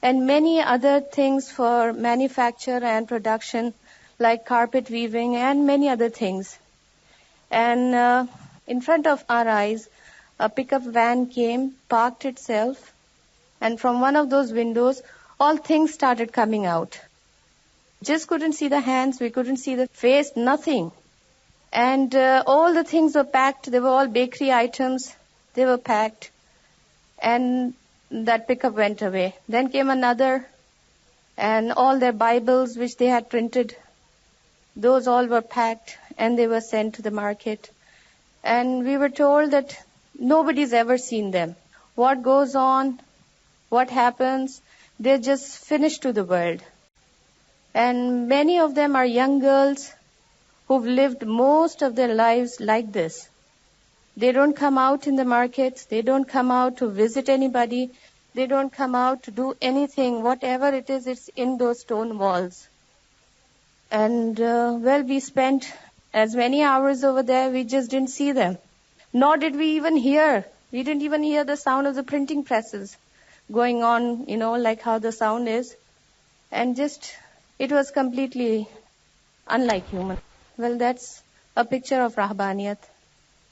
and many other things for manufacture and production, like carpet weaving and many other things. And in front of our eyes, a pickup van came, parked itself, and from one of those windows, all things started coming out. Just couldn't see the hands, we couldn't see the face, nothing. And all the things were packed. They were all bakery items. They were packed. And that pickup went away. Then came another, and all their Bibles which they had printed, those all were packed and they were sent to the market. And we were told that nobody's ever seen them. What goes on, what happens, they're just finished to the world. And many of them are young girls who've lived most of their lives like this. They don't come out in the markets. They don't come out to visit anybody. They don't come out to do anything. Whatever it is, it's in those stone walls. And, we spent as many hours over there, we just didn't see them. Nor did we even hear. We didn't even hear the sound of the printing presses going on, like how the sound is. And it was completely unlike human. Well, that's a picture of rahbaniyat.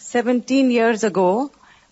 17 years ago,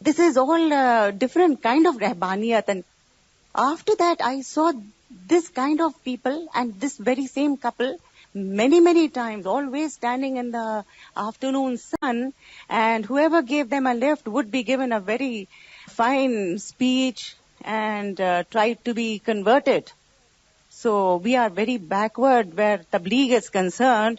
This is all different kind of rahbaniyat, and after that I saw this kind of people and this very same couple many times, always standing in the afternoon sun, and whoever gave them a lift would be given a very fine speech and tried to be converted. So we are very backward where tabligh is concerned.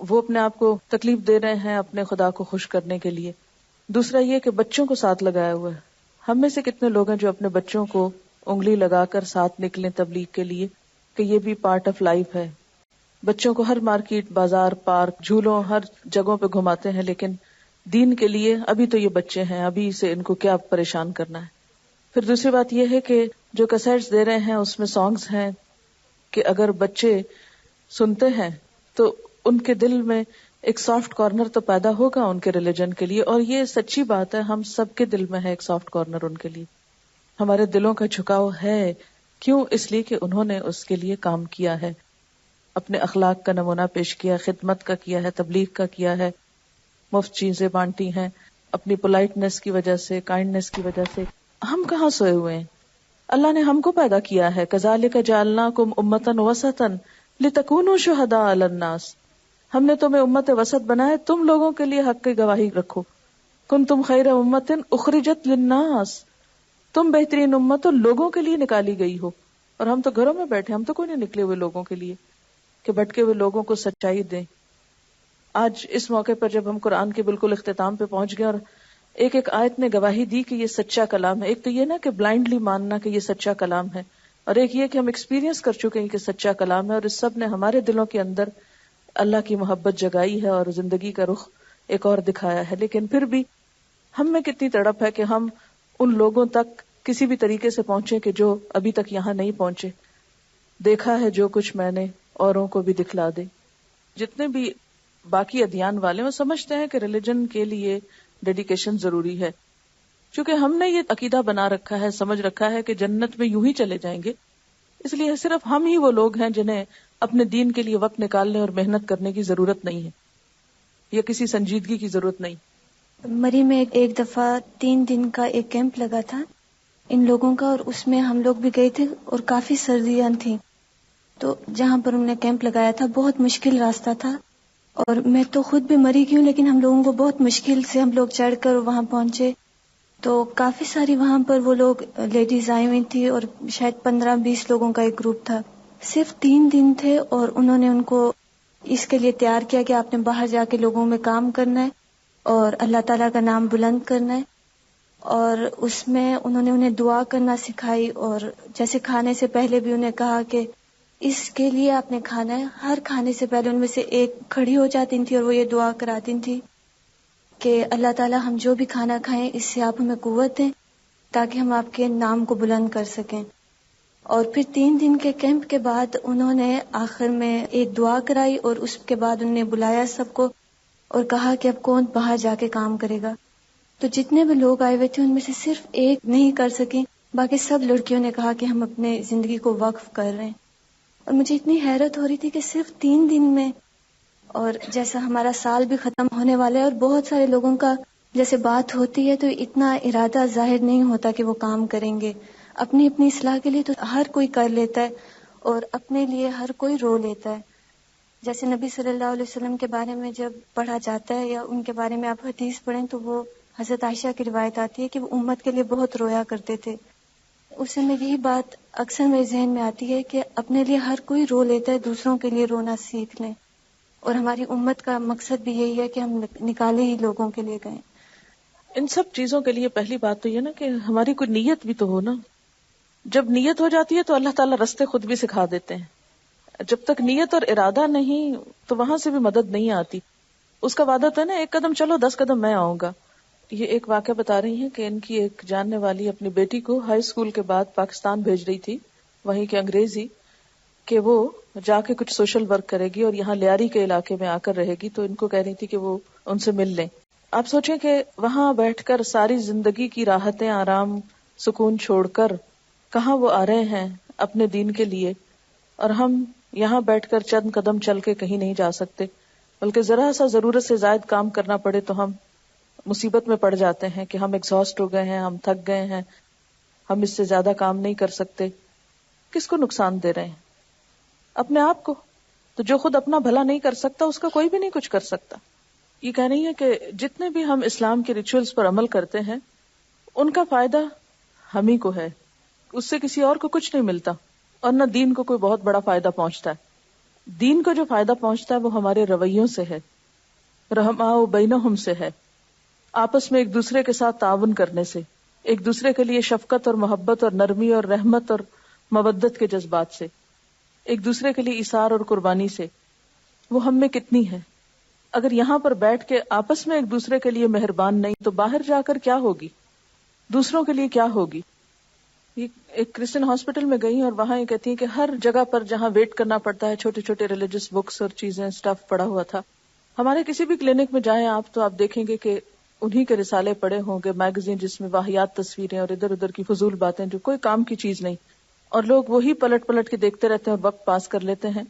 وہ اپنے آپ کو تکلیف دے رہے ہیں اپنے خدا کو خوش کرنے کے لیے. دوسرا یہ کہ بچوں کو ساتھ لگایا ہوا ہے. ہم میں سے کتنے لوگ ہیں جو اپنے بچوں کو انگلی لگا کر ساتھ نکلیں تبلیغ کے لیے کہ یہ بھی پارٹ آف لائف ہے. بچوں کو ہر مارکیٹ، بازار، پارک، جھولوں، ہر جگہوں پہ گھماتے ہیں، لیکن دین کے لیے ابھی تو یہ بچے ہیں، ابھی سے ان کو کیا پریشان کرنا ہے. پھر دوسری بات یہ ہے کہ جو کیسٹس دے رہے ہیں اس میں سانگز ہیں کہ اگر بچے سنتے ہیں تو ان کے دل میں ایک سافٹ کارنر تو پیدا ہوگا ان کے ریلیجن کے لیے. اور یہ سچی بات ہے، ہم سب کے دل میں ہے ایک سافٹ کارنر ان کے لیے. ہمارے دلوں کا جھکاؤ ہے. کیوں؟ اس لیے کہ انہوں نے اس کے لیے کام کیا ہے، اپنے اخلاق کا نمونہ پیش کیا، خدمت کا کیا ہے، تبلیغ کا کیا ہے، مفت چیزیں بانٹی ہیں اپنی پولائٹنس کی وجہ سے، کائنڈنس کی وجہ سے. ہم کہاں سوئے ہوئے ہیں؟ اللہ نے ہم کو پیدا کیا ہے. کذالک جعلناکم امۃ وسطا لتکونوا شہداء علی الناس. ہم نے تمہیں امت وسط بنایا تم لوگوں کے لیے حق کی گواہی رکھو. کنتم خیر امۃ اخرجت للناس. تم بہترین امت ہو، لوگوں کے لیے نکالی گئی ہو. اور ہم تو گھروں میں بیٹھے، ہم تو کوئی نہیں نکلے ہوئے لوگوں کے لیے کہ بھٹکے ہوئے لوگوں کو سچائی دیں. آج اس موقع پر جب ہم قرآن کے بالکل اختتام پہ پہنچ گئے اور ایک ایک آیت نے گواہی دی کہ یہ سچا کلام ہے. ایک تو یہ نا کہ بلائنڈلی ماننا کہ یہ سچا کلام ہے، اور ایک یہ کہ ہم ایکسپیرینس کر چکے ہیں کہ سچا کلام ہے، اور اس سب نے ہمارے دلوں کے اندر اللہ کی محبت جگائی ہے اور زندگی کا رخ ایک اور دکھایا ہے. لیکن پھر بھی ہم میں کتنی تڑپ ہے کہ ہم ان لوگوں تک کسی بھی طریقے سے پہنچے کہ جو ابھی تک یہاں نہیں پہنچے. دیکھا ہے جو کچھ میں نے، اوروں کو بھی دکھلا دے. جتنے بھی باقی ادیان والے وہ سمجھتے ہیں کہ ریلیجن کے لیے ڈیڈیکیشن ضروری ہے، چونکہ ہم نے یہ عقیدہ بنا رکھا ہے، سمجھ رکھا ہے کہ جنت میں یوں ہی چلے جائیں گے. اس لیے صرف ہم ہی وہ لوگ ہیں جنہیں اپنے دین کے لیے وقت نکالنے اور محنت کرنے کی ضرورت نہیں ہے، یا کسی سنجیدگی کی ضرورت نہیں. مری میں ایک دفعہ 3 دن کا ایک کیمپ لگا تھا ان لوگوں کا، اور اس میں ہم لوگ بھی گئے تھے اور کافی سردیاں تھیں. تو جہاں پر انہوں نے کیمپ لگایا تھا بہت مشکل راستہ تھا، اور میں تو خود بھی مری گئی ہوں، لیکن ہم لوگوں کو بہت مشکل سے ہم لوگ چڑھ کر وہاں پہنچے. تو کافی ساری وہاں پر وہ لوگ لیڈیز آئی ہوئی تھی، اور شاید 15-20 لوگوں کا ایک گروپ تھا. صرف 3 دن تھے اور انہوں نے ان کو اس کے لیے تیار کیا کہ آپ نے باہر جا کے لوگوں میں کام کرنا ہے اور اللہ تعالیٰ کا نام بلند کرنا ہے. اور اس میں انہوں نے انہیں دعا کرنا سکھائی، اور جیسے کھانے سے پہلے بھی انہیں کہا کہ اس کے لیے آپ نے کھانا ہے. ہر کھانے سے پہلے ان میں سے ایک کھڑی ہو جاتی تھی اور وہ یہ دعا کراتی تھی کہ اللہ تعالیٰ ہم جو بھی کھانا کھائیں اس سے آپ ہمیں قوت دیں تاکہ ہم آپ کے نام کو بلند کر سکیں. اور پھر 3 دن کے کیمپ کے بعد انہوں نے آخر میں ایک دعا کرائی، اور اس کے بعد انہوں نے بلایا سب کو اور کہا کہ اب کون باہر جا کے کام کرے گا. تو جتنے بھی لوگ آئے ہوئے تھے ان میں سے صرف ایک نہیں کر سکی، باقی سب لڑکیوں نے کہا کہ ہم اپنے زندگی کو وقف کر رہے ہیں. اور مجھے اتنی حیرت ہو رہی تھی کہ صرف 3 دن میں، اور جیسا ہمارا سال بھی ختم ہونے والا ہے اور بہت سارے لوگوں کا جیسے بات ہوتی ہے تو اتنا ارادہ ظاہر نہیں ہوتا کہ وہ کام کریں گے. اپنی اپنی اصلاح کے لیے تو ہر کوئی کر لیتا ہے اور اپنے لیے ہر کوئی رو لیتا ہے. جیسے نبی صلی اللہ علیہ وسلم کے بارے میں جب پڑھا جاتا ہے یا ان کے بارے میں آپ حدیث پڑھیں تو وہ حضرت عائشہ کی روایت آتی ہے کہ وہ امت کے لیے بہت رویا کرتے تھے. اس سے میں یہی بات اکثر میرے ذہن میں آتی ہے کہ اپنے لیے ہر کوئی رو لیتا ہے، دوسروں کے لیے رونا سیکھ لیں. اور ہماری امت کا مقصد بھی یہی ہے کہ ہم نکالے ہی لوگوں کے لیے گئے. ان سب چیزوں کے لیے پہلی بات تو یہ نا کہ ہماری کوئی نیت بھی تو ہو نا. جب نیت ہو جاتی ہے تو اللہ تعالیٰ رستے خود بھی سکھا دیتے ہیں. جب تک نیت اور ارادہ نہیں تو وہاں سے بھی مدد نہیں آتی. اس کا وعدہ تو ہے نا 1 قدم چلو 10 قدم میں آؤں گا. یہ ایک واقعہ بتا رہی ہیں کہ ان کی ایک جاننے والی اپنی بیٹی کو ہائی اسکول کے بعد پاکستان بھیج رہی تھی، وہیں کے انگریزی، کہ وہ جا کے کچھ سوشل ورک کرے گی اور یہاں لیاری کے علاقے میں آ کر رہے گی. تو ان کو کہہ رہی تھی کہ وہ ان سے مل لیں. آپ سوچیں کہ وہاں بیٹھ کر ساری زندگی کی راحتیں، آرام، سکون چھوڑ کر کہاں وہ آ رہے ہیں اپنے دین کے لیے، اور ہم یہاں بیٹھ کر چند قدم چل کے کہیں نہیں جا سکتے، بلکہ ذرا سا ضرورت سے زائد کام کرنا پڑے تو ہم مصیبت میں پڑ جاتے ہیں کہ ہم ایگزاسٹ ہو گئے ہیں، ہم تھک گئے ہیں، ہم اس سے زیادہ کام نہیں کر سکتے. کس کو نقصان دے رہے ہیں؟ اپنے آپ کو. تو جو خود اپنا بھلا نہیں کر سکتا اس کا کوئی بھی نہیں کچھ کر سکتا. یہ کہہ رہی ہے کہ جتنے بھی ہم اسلام کے ریچولز پر عمل کرتے ہیں ان کا فائدہ ہم ہی کو ہے، اس سے کسی اور کو کچھ نہیں ملتا، اور نہ دین کو کوئی بہت بڑا فائدہ پہنچتا ہے. دین کو جو فائدہ پہنچتا ہے وہ ہمارے رویوں سے ہے، رحماء بینہم سے ہے، آپس میں ایک دوسرے کے ساتھ تعاون کرنے سے، ایک دوسرے کے لیے شفقت اور محبت اور نرمی اور رحمت اور مودت کے جذبات سے، ایک دوسرے کے لیے ایثار اور قربانی سے. وہ ہم میں کتنی ہے. اگر یہاں پر بیٹھ کے آپس میں ایک دوسرے کے لیے مہربان نہیں تو باہر جا کر کیا ہوگی، دوسروں کے لیے کیا ہوگی. ایک کرسچن ہاسپٹل میں گئی اور وہاں یہ کہتی ہیں کہ ہر جگہ پر جہاں ویٹ کرنا پڑتا ہے چھوٹے چھوٹے ریلیجس بکس اور چیزیں اسٹف پڑا ہوا تھا. ہمارے کسی بھی کلینک میں جائیں آپ تو آپ دیکھیں گے کہ انہی کے رسالے پڑے ہوں گے، میگزین جس میں واہیات تصویریں اور ادھر ادھر کی فضول باتیں جو کوئی کام کی چیز نہیں، اور لوگ وہی پلٹ پلٹ کے دیکھتے رہتے ہیں اور وقت پاس کر لیتے ہیں.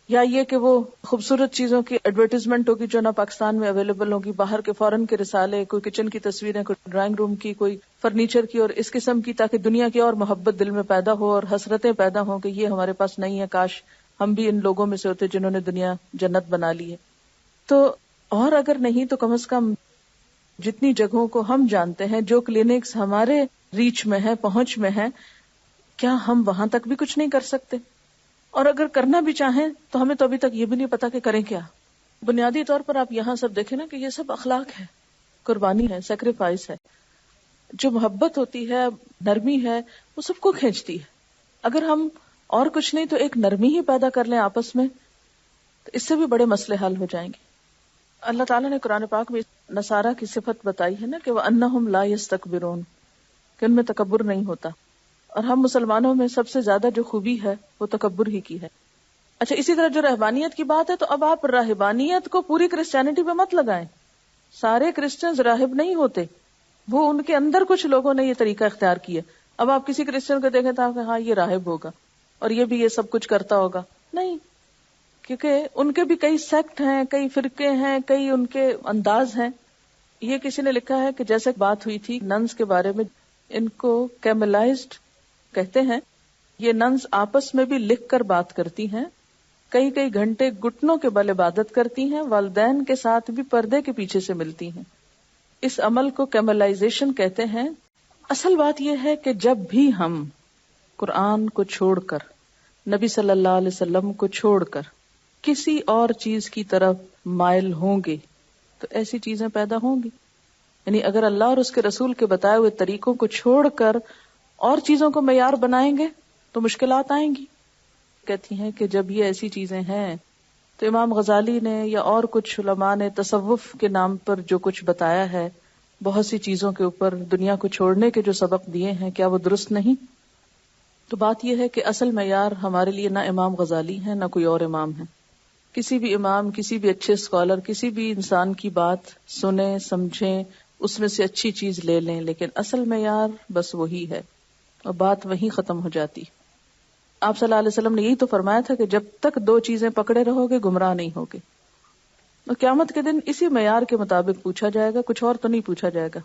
یا یہ کہ وہ خوبصورت چیزوں کی ایڈورٹیزمنٹ ہوگی جو نہ پاکستان میں اویلیبل ہوگی، باہر کے فورن کے رسالے، کوئی کچن کی تصویریں، کوئی ڈرائنگ روم کی، کوئی فرنیچر کی اور اس قسم کی، تاکہ دنیا کی اور محبت دل میں پیدا ہو اور حسرتیں پیدا ہوں کہ یہ ہمارے پاس نہیں ہے، کاش ہم بھی ان لوگوں میں سے ہوتے جنہوں نے دنیا جنت بنا لی ہے. تو اور اگر نہیں تو کم از کم جتنی جگہوں کو ہم جانتے ہیں، جو کلینکس ہمارے ریچ میں ہے، پہنچ میں ہے، کیا ہم وہاں تک بھی کچھ نہیں کر سکتے؟ اور اگر کرنا بھی چاہیں تو ہمیں تو ابھی تک یہ بھی نہیں پتا کہ کریں کیا. بنیادی طور پر آپ یہاں سب دیکھیں نا کہ یہ سب اخلاق ہے، قربانی ہے، سیکریفائس ہے. جو محبت ہوتی ہے، نرمی ہے، وہ سب کو کھینچتی ہے. اگر ہم اور کچھ نہیں تو ایک نرمی ہی پیدا کر لیں آپس میں تو اس سے بھی بڑے مسئلے حل ہو جائیں گے. اللہ تعالیٰ نے قرآن پاک میں نصارہ کی صفت بتائی ہے نا کہ وَأَنَّهُمْ لَا يَسْتَكْبِرُونَ، کہ ان میں تکبر نہیں ہوتا. اور ہم مسلمانوں میں سب سے زیادہ جو خوبی ہے وہ تکبر ہی کی ہے. اچھا، اسی طرح جو رہبانیت کی بات ہے تو اب آپ راہبانیت کو پوری کرسچینٹی پہ مت لگائیں. سارے کرسچنز راہب نہیں ہوتے، وہ ان کے اندر کچھ لوگوں نے یہ طریقہ اختیار کیا. اب آپ کسی کرسچن کو دیکھیں تو ہاں یہ راہب ہوگا اور یہ بھی یہ سب کچھ کرتا ہوگا. نہیں، کیونکہ ان کے بھی کئی سیکٹ ہیں، کئی فرقے ہیں، کئی ان کے انداز ہیں. یہ کسی نے لکھا ہے کہ جیسے بات ہوئی تھی ننس کے بارے میں، ان کو کیملائزڈ کہتے ہیں. یہ ننس آپس میں بھی لکھ کر بات کرتی ہیں، کئی کئی گھنٹے گھٹنوں کے بل عبادت کرتی ہیں، والدین کے ساتھ بھی پردے کے پیچھے سے ملتی ہیں. اس عمل کو کیملائزیشن کہتے ہیں. اصل بات یہ ہے کہ جب بھی ہم قرآن کو چھوڑ کر، نبی صلی اللہ علیہ وسلم کو چھوڑ کر کسی اور چیز کی طرف مائل ہوں گے تو ایسی چیزیں پیدا ہوں گی. یعنی اگر اللہ اور اس کے رسول کے بتائے ہوئے طریقوں کو چھوڑ کر اور چیزوں کو معیار بنائیں گے تو مشکلات آئیں گی. کہتی ہیں کہ جب یہ ایسی چیزیں ہیں تو امام غزالی نے یا اور کچھ علماء نے تصوف کے نام پر جو کچھ بتایا ہے، بہت سی چیزوں کے اوپر دنیا کو چھوڑنے کے جو سبق دیے ہیں، کیا وہ درست نہیں؟ تو بات یہ ہے کہ اصل معیار ہمارے لیے نہ امام غزالی ہے نہ کوئی اور امام ہے. کسی بھی امام، کسی بھی اچھے اسکالر، کسی بھی انسان کی بات سنیں، سمجھیں، اس میں سے اچھی چیز لے لیں، لیکن اصل معیار بس وہی ہے اور بات وہیں ختم ہو جاتی. آپ صلی اللہ علیہ وسلم نے یہی تو فرمایا تھا کہ جب تک دو چیزیں پکڑے رہو گے گمراہ نہیں ہوگے. اور قیامت کے دن اسی معیار کے مطابق پوچھا جائے گا، کچھ اور تو نہیں پوچھا جائے گا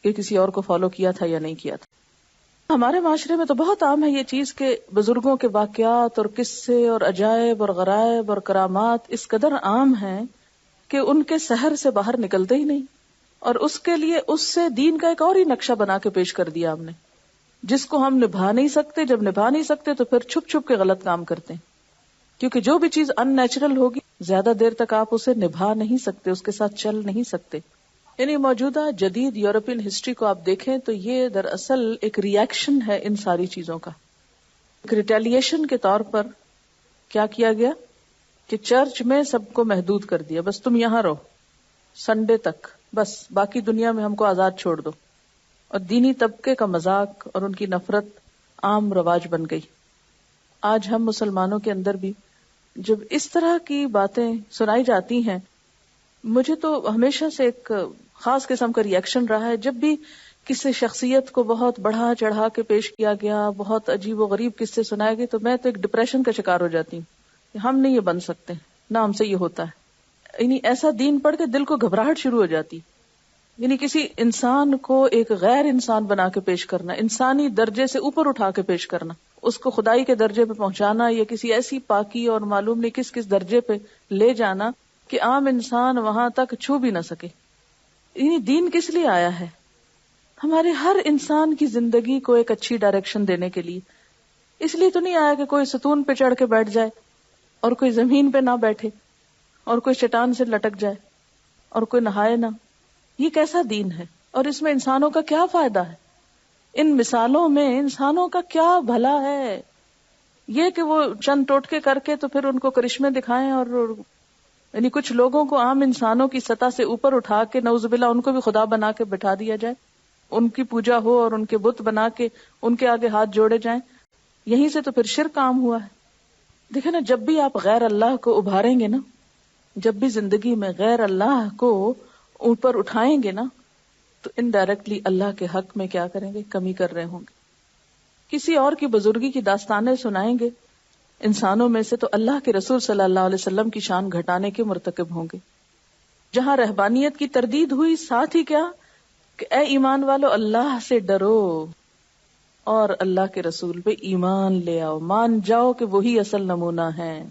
کہ کسی اور کو فالو کیا تھا یا نہیں کیا تھا. ہمارے معاشرے میں تو بہت عام ہے یہ چیز کہ بزرگوں کے واقعات اور قصے اور عجائب اور غرائب اور کرامات اس قدر عام ہیں کہ ان کے سحر سے باہر نکلتے ہی نہیں، اور اس کے لیے اس سے دین کا ایک اور ہی نقشہ بنا کے پیش کر دیا ہم نے، جس کو ہم نبھا نہیں سکتے. جب نبھا نہیں سکتے تو پھر چھپ چھپ کے غلط کام کرتے ہیں، کیونکہ جو بھی چیز ان نیچرل ہوگی زیادہ دیر تک آپ اسے نبھا نہیں سکتے، اس کے ساتھ چل نہیں سکتے. یعنی موجودہ جدید یورپین ہسٹری کو آپ دیکھیں تو یہ دراصل ایک ری ایکشن ہے ان ساری چیزوں کا. ایک ریٹیلیشن کے طور پر کیا کیا گیا کہ چرچ میں سب کو محدود کر دیا، بس تم یہاں رہو سنڈے تک، بس باقی دنیا میں ہم کو آزاد چھوڑ دو. اور دینی طبقے کا مذاق اور ان کی نفرت عام رواج بن گئی. آج ہم مسلمانوں کے اندر بھی جب اس طرح کی باتیں سنائی جاتی ہیں، مجھے تو ہمیشہ سے ایک خاص قسم کا ری ایکشن رہا ہے. جب بھی کسی شخصیت کو بہت بڑھا چڑھا کے پیش کیا گیا، بہت عجیب و غریب قصے سنائے گئے، تو میں تو ایک ڈپریشن کا شکار ہو جاتی ہوں. ہم نہیں یہ بن سکتے، نہ ہم سے یہ ہوتا ہے. یعنی ایسا دین پڑھ کے دل کو گھبراہٹ شروع ہو جاتی. یعنی کسی انسان کو ایک غیر انسان بنا کے پیش کرنا، انسانی درجے سے اوپر اٹھا کے پیش کرنا، اس کو خدائی کے درجے پہ پہنچانا یا کسی ایسی پاکی اور معلوم نہیں کس کس درجے پہ لے جانا کہ عام انسان وہاں تک چھو بھی نہ سکے. یعنی دین کس لیے آیا ہے؟ ہمارے ہر انسان کی زندگی کو ایک اچھی ڈائریکشن دینے کے لیے. اس لیے تو نہیں آیا کہ کوئی ستون پہ چڑھ کے بیٹھ جائے اور کوئی زمین پہ نہ بیٹھے, اور کوئی چٹان سے لٹک جائے, اور کوئی نہائے نہ. یہ کیسا دین ہے؟ اور اس میں انسانوں کا کیا فائدہ ہے؟ ان مثالوں میں انسانوں کا کیا بھلا ہے؟ یہ کہ وہ چند ٹوٹکے کر کے تو پھر ان کو کرشمے دکھائیں, اور یعنی کچھ لوگوں کو عام انسانوں کی سطح سے اوپر اٹھا کے نعوذ باللہ ان کو بھی خدا بنا کے بٹھا دیا جائے, ان کی پوجا ہو اور ان کے بت بنا کے ان کے آگے ہاتھ جوڑے جائیں. یہیں سے تو پھر شرک عام ہوا ہے. دیکھیں نا, جب بھی آپ غیر اللہ کو ابھاریں گے نا, جب بھی زندگی میں غیر اللہ کو اوپر اٹھائیں گے نا, تو انڈائریکٹلی اللہ کے حق میں کیا کریں گے؟ کمی کر رہے ہوں گے. کسی اور کی بزرگی کی داستانیں سنائیں گے انسانوں میں سے, تو اللہ کے رسول صلی اللہ علیہ وسلم کی شان گھٹانے کے مرتکب ہوں گے. جہاں رہبانیت کی تردید ہوئی, ساتھ ہی کیا کہ اے ایمان والو اللہ سے ڈرو اور اللہ کے رسول پہ ایمان لے آؤ, مان جاؤ کہ وہی اصل نمونہ ہے,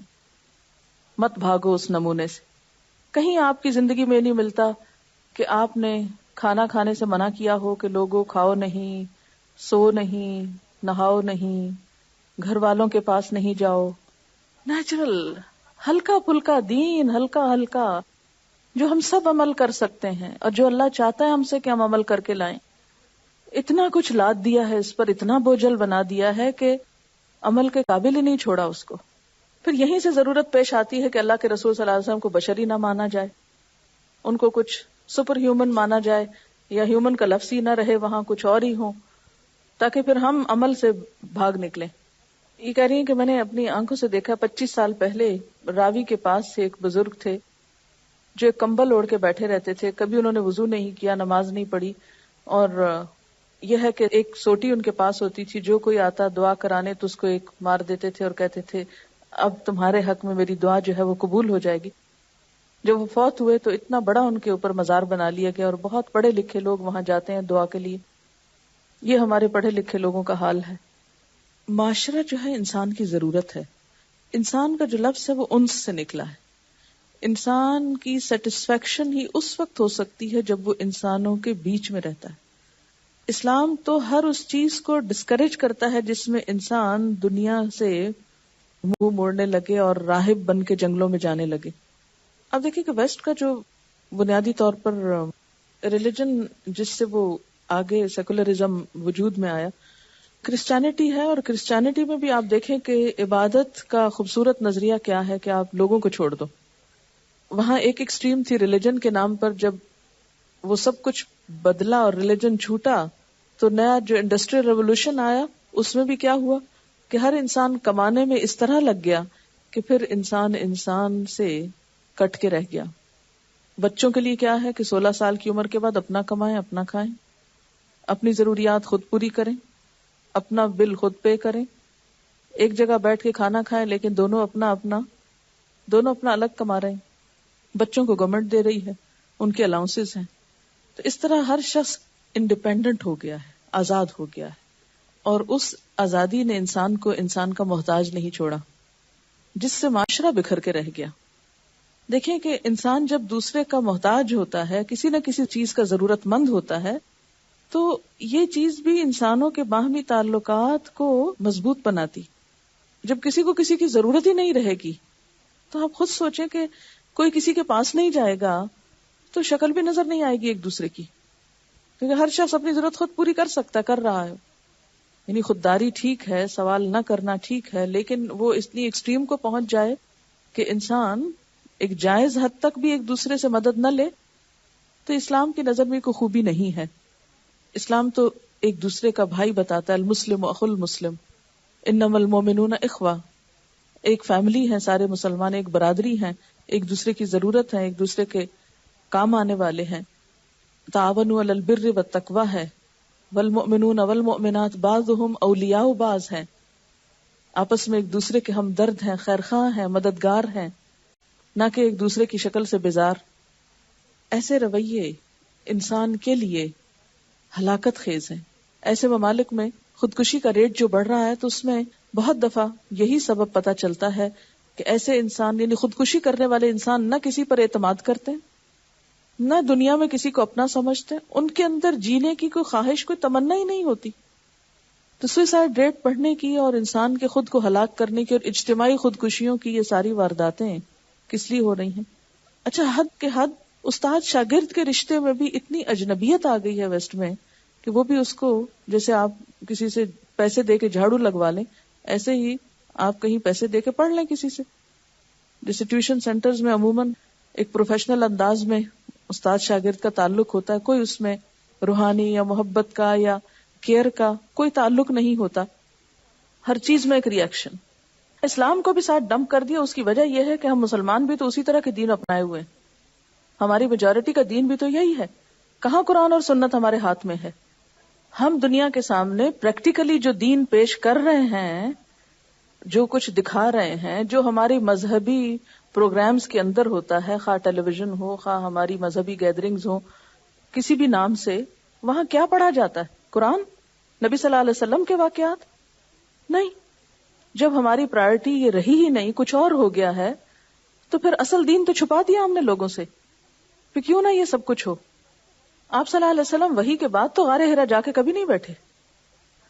مت بھاگو اس نمونے سے. کہیں آپ کی زندگی میں نہیں ملتا کہ آپ نے کھانا کھانے سے منع کیا ہو کہ لوگوں کھاؤ نہیں, سو نہیں, نہاؤ نہیں, گھر والوں کے پاس نہیں جاؤ. نیچرل ہلکا پھلکا دین, ہلکا ہلکا, جو ہم سب عمل کر سکتے ہیں اور جو اللہ چاہتا ہے ہم سے کہ ہم عمل کر کے لائیں. اتنا کچھ لاد دیا ہے اس پر, اتنا بوجھل بنا دیا ہے کہ عمل کے قابل ہی نہیں چھوڑا اس کو. پھر یہیں سے ضرورت پیش آتی ہے کہ اللہ کے رسول صلی اللہ علیہ وسلم کو بشری نہ مانا جائے, ان کو کچھ سپر ہیومن مانا جائے, یا ہیومن کا لفظ ہی نہ رہے, وہاں کچھ اور ہی ہوں, تاکہ پھر ہم عمل سے بھاگ نکلیں. یہ کہہ رہی ہیں کہ میں نے اپنی آنکھوں سے دیکھا, 25 سال پہلے راوی کے پاس سے ایک بزرگ تھے جو ایک کمبل اوڑھ کے بیٹھے رہتے تھے, کبھی انہوں نے وضو نہیں کیا, نماز نہیں پڑھی, اور یہ ہے کہ ایک سوٹی ان کے پاس ہوتی تھی, جو کوئی آتا دعا کرانے تو اس کو ایک مار دیتے تھے اور کہتے تھے اب تمہارے حق میں میری دعا جو ہے وہ قبول ہو جائے گی. جب وہ فوت ہوئے تو اتنا بڑا ان کے اوپر مزار بنا لیا گیا, اور بہت پڑھے لکھے لوگ وہاں جاتے ہیں دعا کے لیے. یہ ہمارے پڑھے لکھے لوگوں کا حال ہے. معاشرہ جو ہے انسان کی ضرورت ہے. انسان کا جو لفظ ہے وہ انس سے نکلا ہے. انسان کی سیٹسفیکشن ہی اس وقت ہو سکتی ہے جب وہ انسانوں کے بیچ میں رہتا ہے. اسلام تو ہر اس چیز کو ڈسکریج کرتا ہے جس میں انسان دنیا سے منہ موڑنے لگے اور راہب بن کے جنگلوں میں جانے لگے. اب دیکھیں کہ ویسٹ کا جو بنیادی طور پر ریلیجن جس سے وہ آگے سیکولرزم وجود میں آیا, کرسچینٹی ہے, اور کرسچینٹی میں بھی آپ دیکھیں کہ عبادت کا خوبصورت نظریہ کیا ہے کہ آپ لوگوں کو چھوڑ دو. وہاں ایک ایکسٹریم تھی ریلیجن کے نام پر, جب وہ سب کچھ بدلا اور ریلیجن چھوٹا تو نیا جو انڈسٹریل ریولوشن آیا اس میں بھی کیا ہوا کہ ہر انسان کمانے میں اس طرح لگ گیا کہ پھر انسان سے کٹ کے رہ گیا. بچوں کے لیے کیا ہے کہ 16 سال کی عمر کے بعد اپنا کمائیں, اپنا کھائیں, اپنی ضروریات خود پوری کریں, اپنا بل خود پے کریں, ایک جگہ بیٹھ کے کھانا کھائیں, لیکن دونوں اپنا الگ کما رہے ہیں. بچوں کو گورنمنٹ دے رہی ہے, ان کے الاؤنسز ہیں. تو اس طرح ہر شخص انڈیپینڈنٹ ہو گیا ہے, آزاد ہو گیا ہے, اور اس آزادی نے انسان کو انسان کا محتاج نہیں چھوڑا, جس سے معاشرہ بکھر کے رہ گیا. دیکھیں کہ انسان جب دوسرے کا محتاج ہوتا ہے, کسی نہ کسی چیز کا ضرورت مند ہوتا ہے, تو یہ چیز بھی انسانوں کے باہمی تعلقات کو مضبوط بناتی. جب کسی کو کسی کی ضرورت ہی نہیں رہے گی تو آپ خود سوچیں کہ کوئی کسی کے پاس نہیں جائے گا تو شکل بھی نظر نہیں آئے گی ایک دوسرے کی, کیونکہ ہر شخص اپنی ضرورت خود پوری کر رہا ہے. یعنی خودداری ٹھیک ہے, سوال نہ کرنا ٹھیک ہے, لیکن وہ اتنی ایکسٹریم کو پہنچ جائے کہ انسان ایک جائز حد تک بھی ایک دوسرے سے مدد نہ لے, تو اسلام کی نظر میں کوئی خوبی نہیں ہے. اسلام تو ایک دوسرے کا بھائی بتاتا ہے, المسلم اخو المسلم, انما المومنون اخوہ. ایک فیملی ہے, سارے مسلمان ایک برادری ہیں, ایک دوسرے کی ضرورت ہے, ایک دوسرے کے کام آنے والے ہیں. تعاونوا علی البر والتقوی ہے, والمؤمنون والمؤمنات بعضهم اولیاء بعض ہیں. آپس میں ایک دوسرے کے ہمدرد ہیں, خیرخواہ ہیں, مددگار ہیں, نہ کہ ایک دوسرے کی شکل سے بیزار. ایسے رویے انسان کے لیے ہلاکت خیز ہیں. ایسے ممالک میں خودکشی کا ریٹ جو بڑھ رہا ہے تو اس میں بہت دفعہ یہی سبب پتہ چلتا ہے کہ ایسے انسان, یعنی خودکشی کرنے والے انسان, نہ کسی پر اعتماد کرتے, نہ دنیا میں کسی کو اپنا سمجھتے, ان کے اندر جینے کی کوئی خواہش, کوئی تمنا ہی نہیں ہوتی. تو سوئسائڈ ریٹ بڑھنے کی اور انسان کے خود کو ہلاک کرنے کی اور اجتماعی خودکشیوں کی یہ ساری وارداتیں کس لیے ہو رہی ہیں؟ اچھا، حد کے حد استاد شاگرد کے رشتے میں بھی اتنی اجنبیت آ گئی ہے ویسٹ میں کہ وہ بھی اس کو، جیسے آپ کسی سے پیسے دے کے جھاڑو لگوا لیں، ایسے ہی آپ کہیں پیسے دے کے پڑھ لیں کسی سے. جیسے ٹیوشن سینٹرز میں عموماً ایک پروفیشنل انداز میں استاد شاگرد کا تعلق ہوتا ہے، کوئی اس میں روحانی یا محبت کا یا کیئر کا کوئی تعلق نہیں ہوتا، ہر چیز میں ایک ری ایکشن. اسلام کو بھی ساتھ ڈمپ کر دیا. اس کی وجہ یہ ہے کہ ہم مسلمان بھی تو اسی طرح کے دین اپنائے ہوئے ہیں، ہماری میجورٹی کا دین بھی تو یہی ہے. کہاں قرآن اور سنت ہمارے ہاتھ میں ہے؟ ہم دنیا کے سامنے پریکٹیکلی جو دین پیش کر رہے ہیں، جو کچھ دکھا رہے ہیں، جو ہماری مذہبی پروگرامز کے اندر ہوتا ہے، خواہ ٹیلی ویژن ہو، خواہ ہماری مذہبی گیدرنگز ہو، کسی بھی نام سے، وہاں کیا پڑھا جاتا ہے؟ قرآن، نبی صلی اللہ علیہ وسلم کے واقعات؟ نہیں. جب ہماری پرائرٹی یہ رہی ہی نہیں، کچھ اور ہو گیا ہے، تو پھر اصل دین تو چھپا دیا ہم نے لوگوں سے. پھر کیوں نہ یہ سب کچھ ہو؟ آپ صلی اللہ علیہ وسلم وحی کے بعد تو غار حرا جا کے کبھی نہیں بیٹھے.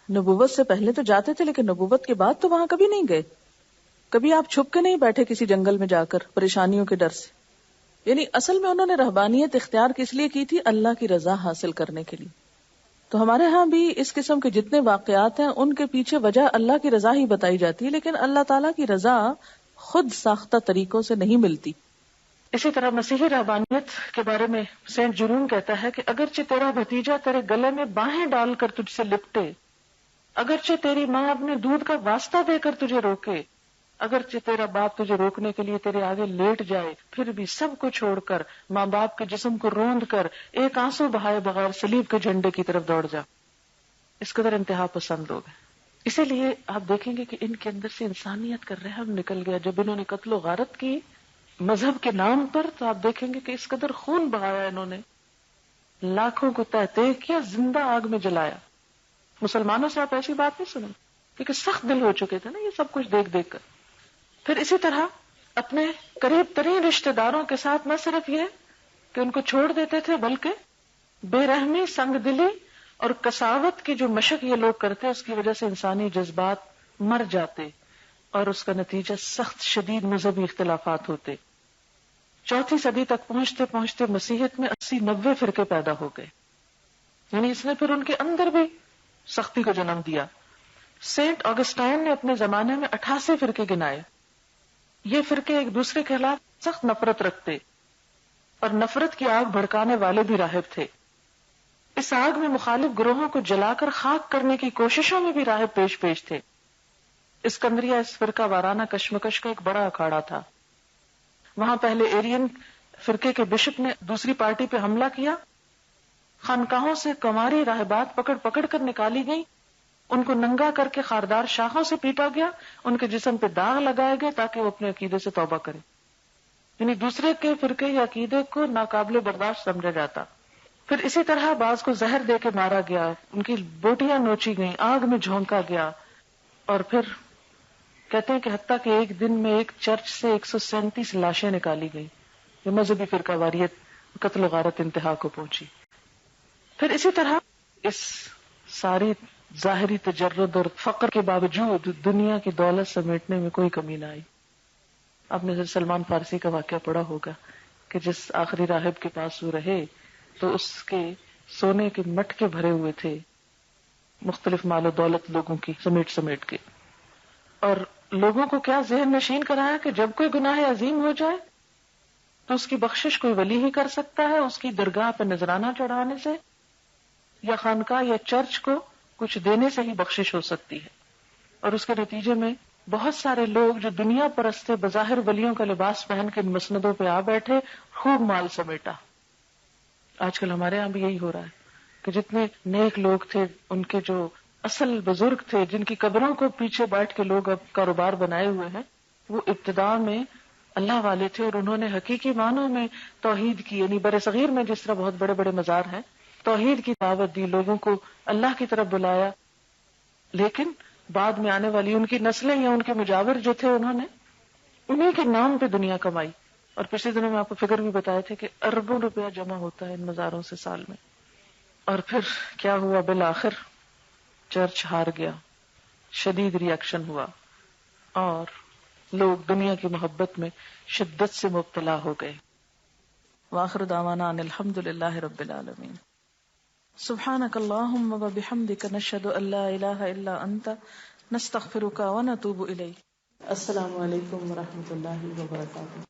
نبوت سے پہلے تو جاتے تھے، لیکن نبوت کے بعد تو وہاں کبھی نہیں گئے. کبھی آپ چھپ کے نہیں بیٹھے کسی جنگل میں جا کر پریشانیوں کے ڈر سے. یعنی اصل میں انہوں نے رہبانیت اختیار کس لیے کی تھی؟ اللہ کی رضا حاصل کرنے کے لیے. تو ہمارے ہاں بھی اس قسم کے جتنے واقعات ہیں ان کے پیچھے وجہ اللہ کی رضا ہی بتائی جاتی ہے، لیکن اللہ تعالیٰ کی رضا خود ساختہ طریقوں سے نہیں ملتی. اسی طرح مسیحی رہبانیت کے بارے میں سینٹ جرون کہتا ہے کہ اگرچہ تیرا بھتیجا تیرے گلے میں باہیں ڈال کر تجھ سے لپٹے، اگرچہ تیری ماں اپنے دودھ کا واسطہ دے کر تجھے روکے، اگرچہ تیرا باپ تجھے روکنے کے لیے تیرے آگے لیٹ جائے، پھر بھی سب کو چھوڑ کر ماں باپ کے جسم کو روند کر ایک آنسو بہائے بغیر صلیب کے جھنڈے کی طرف دوڑ جا. اس قدر انتہا پسند لوگ ہیں. اسی لیے آپ دیکھیں گے کہ ان کے اندر سے انسانیت کا رحم نکل گیا. جب انہوں نے قتل و غارت کی مذہب کے نام پر، تو آپ دیکھیں گے کہ اس قدر خون بہایا انہوں نے، لاکھوں کو تہ تہ کیا، زندہ آگ میں جلایا. مسلمانوں سے آپ ایسی بات نہیں سنیں، کیونکہ سخت دل ہو چکے تھے نا یہ سب کچھ دیکھ دیکھ کر. پھر اسی طرح اپنے قریب ترین رشتہ داروں کے ساتھ نہ صرف یہ کہ ان کو چھوڑ دیتے تھے، بلکہ بے رحمی، سنگ دلی اور قساوت کی جو مشق یہ لوگ کرتے، اس کی وجہ سے انسانی جذبات مر جاتے اور اس کا نتیجہ سخت شدید مذہبی اختلافات ہوتے. 4 صدی تک پہنچتے پہنچتے مسیحیت میں 80-90 فرقے پیدا ہو گئے. یعنی اس نے پھر ان کے اندر بھی سختی کو جنم دیا. سینٹ آگسٹائن نے اپنے زمانے میں 88 فرقے گنائے. یہ فرقے ایک دوسرے کے خلاف سخت نفرت رکھتے اور نفرت کی آگ بھڑکانے والے بھی راہب تھے. اس آگ میں مخالف گروہوں کو جلا کر خاک کرنے کی کوششوں میں بھی راہب پیش تھے. اسکندریہ اس فرقہ وارانہ کشمکش کا ایک بڑا اکھاڑا تھا. وہاں پہلے ایرین فرقے کے بشپ نے دوسری پارٹی پہ حملہ کیا. خانقاہوں سے کنواری راہبات پکڑ پکڑ کر نکالی گئی، ان کو ننگا کر کے خاردار شاخوں سے پیٹا گیا، ان کے جسم پہ داغ لگائے گئے تاکہ وہ اپنے عقیدے سے توبہ کریں. یعنی دوسرے کے فرقے یا عقیدے کو ناقابل برداشت سمجھا جاتا. پھر اسی طرح بعض کو زہر دے کے مارا گیا، ان کی بوٹیاں نوچی گئیں، آگ میں جھونکا گیا. اور پھر کہتے ہیں کہ حتیٰ کہ ایک دن میں ایک چرچ سے 137 لاشیں نکالی گئی. یہ مذہبی فرقہ واریت، قتل و غارت انتہا کو پہنچی. پھر اسی طرح اس ساری ظاہری تجرد اور فقر کے باوجود دنیا کی دولت سمیٹنے میں کوئی کمی نہ آئی. آپ نے سلمان فارسی کا واقعہ پڑھا ہوگا کہ جس آخری راہب کے پاس وہ رہے تو اس کے سونے کے مٹکے بھرے ہوئے تھے مختلف مال و دولت لوگوں کی سمیٹ کے. اور لوگوں کو کیا ذہن نشین کرایا کہ جب کوئی گناہ عظیم ہو جائے تو اس کی بخشش کوئی ولی ہی کر سکتا ہے، اس کی درگاہ پہ نذرانہ چڑھانے سے یا خانقاہ یا چرچ کو کچھ دینے سے ہی بخشش ہو سکتی ہے. اور اس کے نتیجے میں بہت سارے لوگ جو دنیا پرست تھے بظاہر ولیوں کا لباس پہن کے مسندوں پہ آ بیٹھے، خوب مال سمیٹا. آج کل ہمارے یہاں بھی یہی ہو رہا ہے کہ جتنے نیک لوگ تھے، ان کے جو اصل بزرگ تھے جن کی قبروں کو پیچھے بیٹھ کے لوگ اب کاروبار بنائے ہوئے ہیں، وہ ابتداء میں اللہ والے تھے اور انہوں نے حقیقی معنوں میں توحید کی، یعنی برصغیر میں جس طرح بہت بڑے بڑے مزار ہیں، توحید کی دعوت دی، لوگوں کو اللہ کی طرف بلایا. لیکن بعد میں آنے والی ان کی نسلیں یا ان کے مجاور جو تھے، انہوں نے انہیں کے نام پہ دنیا کمائی. اور پچھلے دنوں میں آپ کو فگر بھی بتائے تھے کہ اربوں روپیہ جمع ہوتا ہے ان مزاروں سے سال میں. اور پھر کیا ہوا بالآخر؟ چرچ ہار گیا، شدید ریئیکشن ہوا اور لوگ دنیا کی محبت میں شدت سے مبتلا ہو گئے. وآخر دعوانا ان الحمد للہ رب العالمین. سبحانک اللہم وبحمدک نشہد ان لا الہ الا انت نستغفرک ونتوب الیک. السلام علیکم ورحمۃ اللہ وبرکاتہ.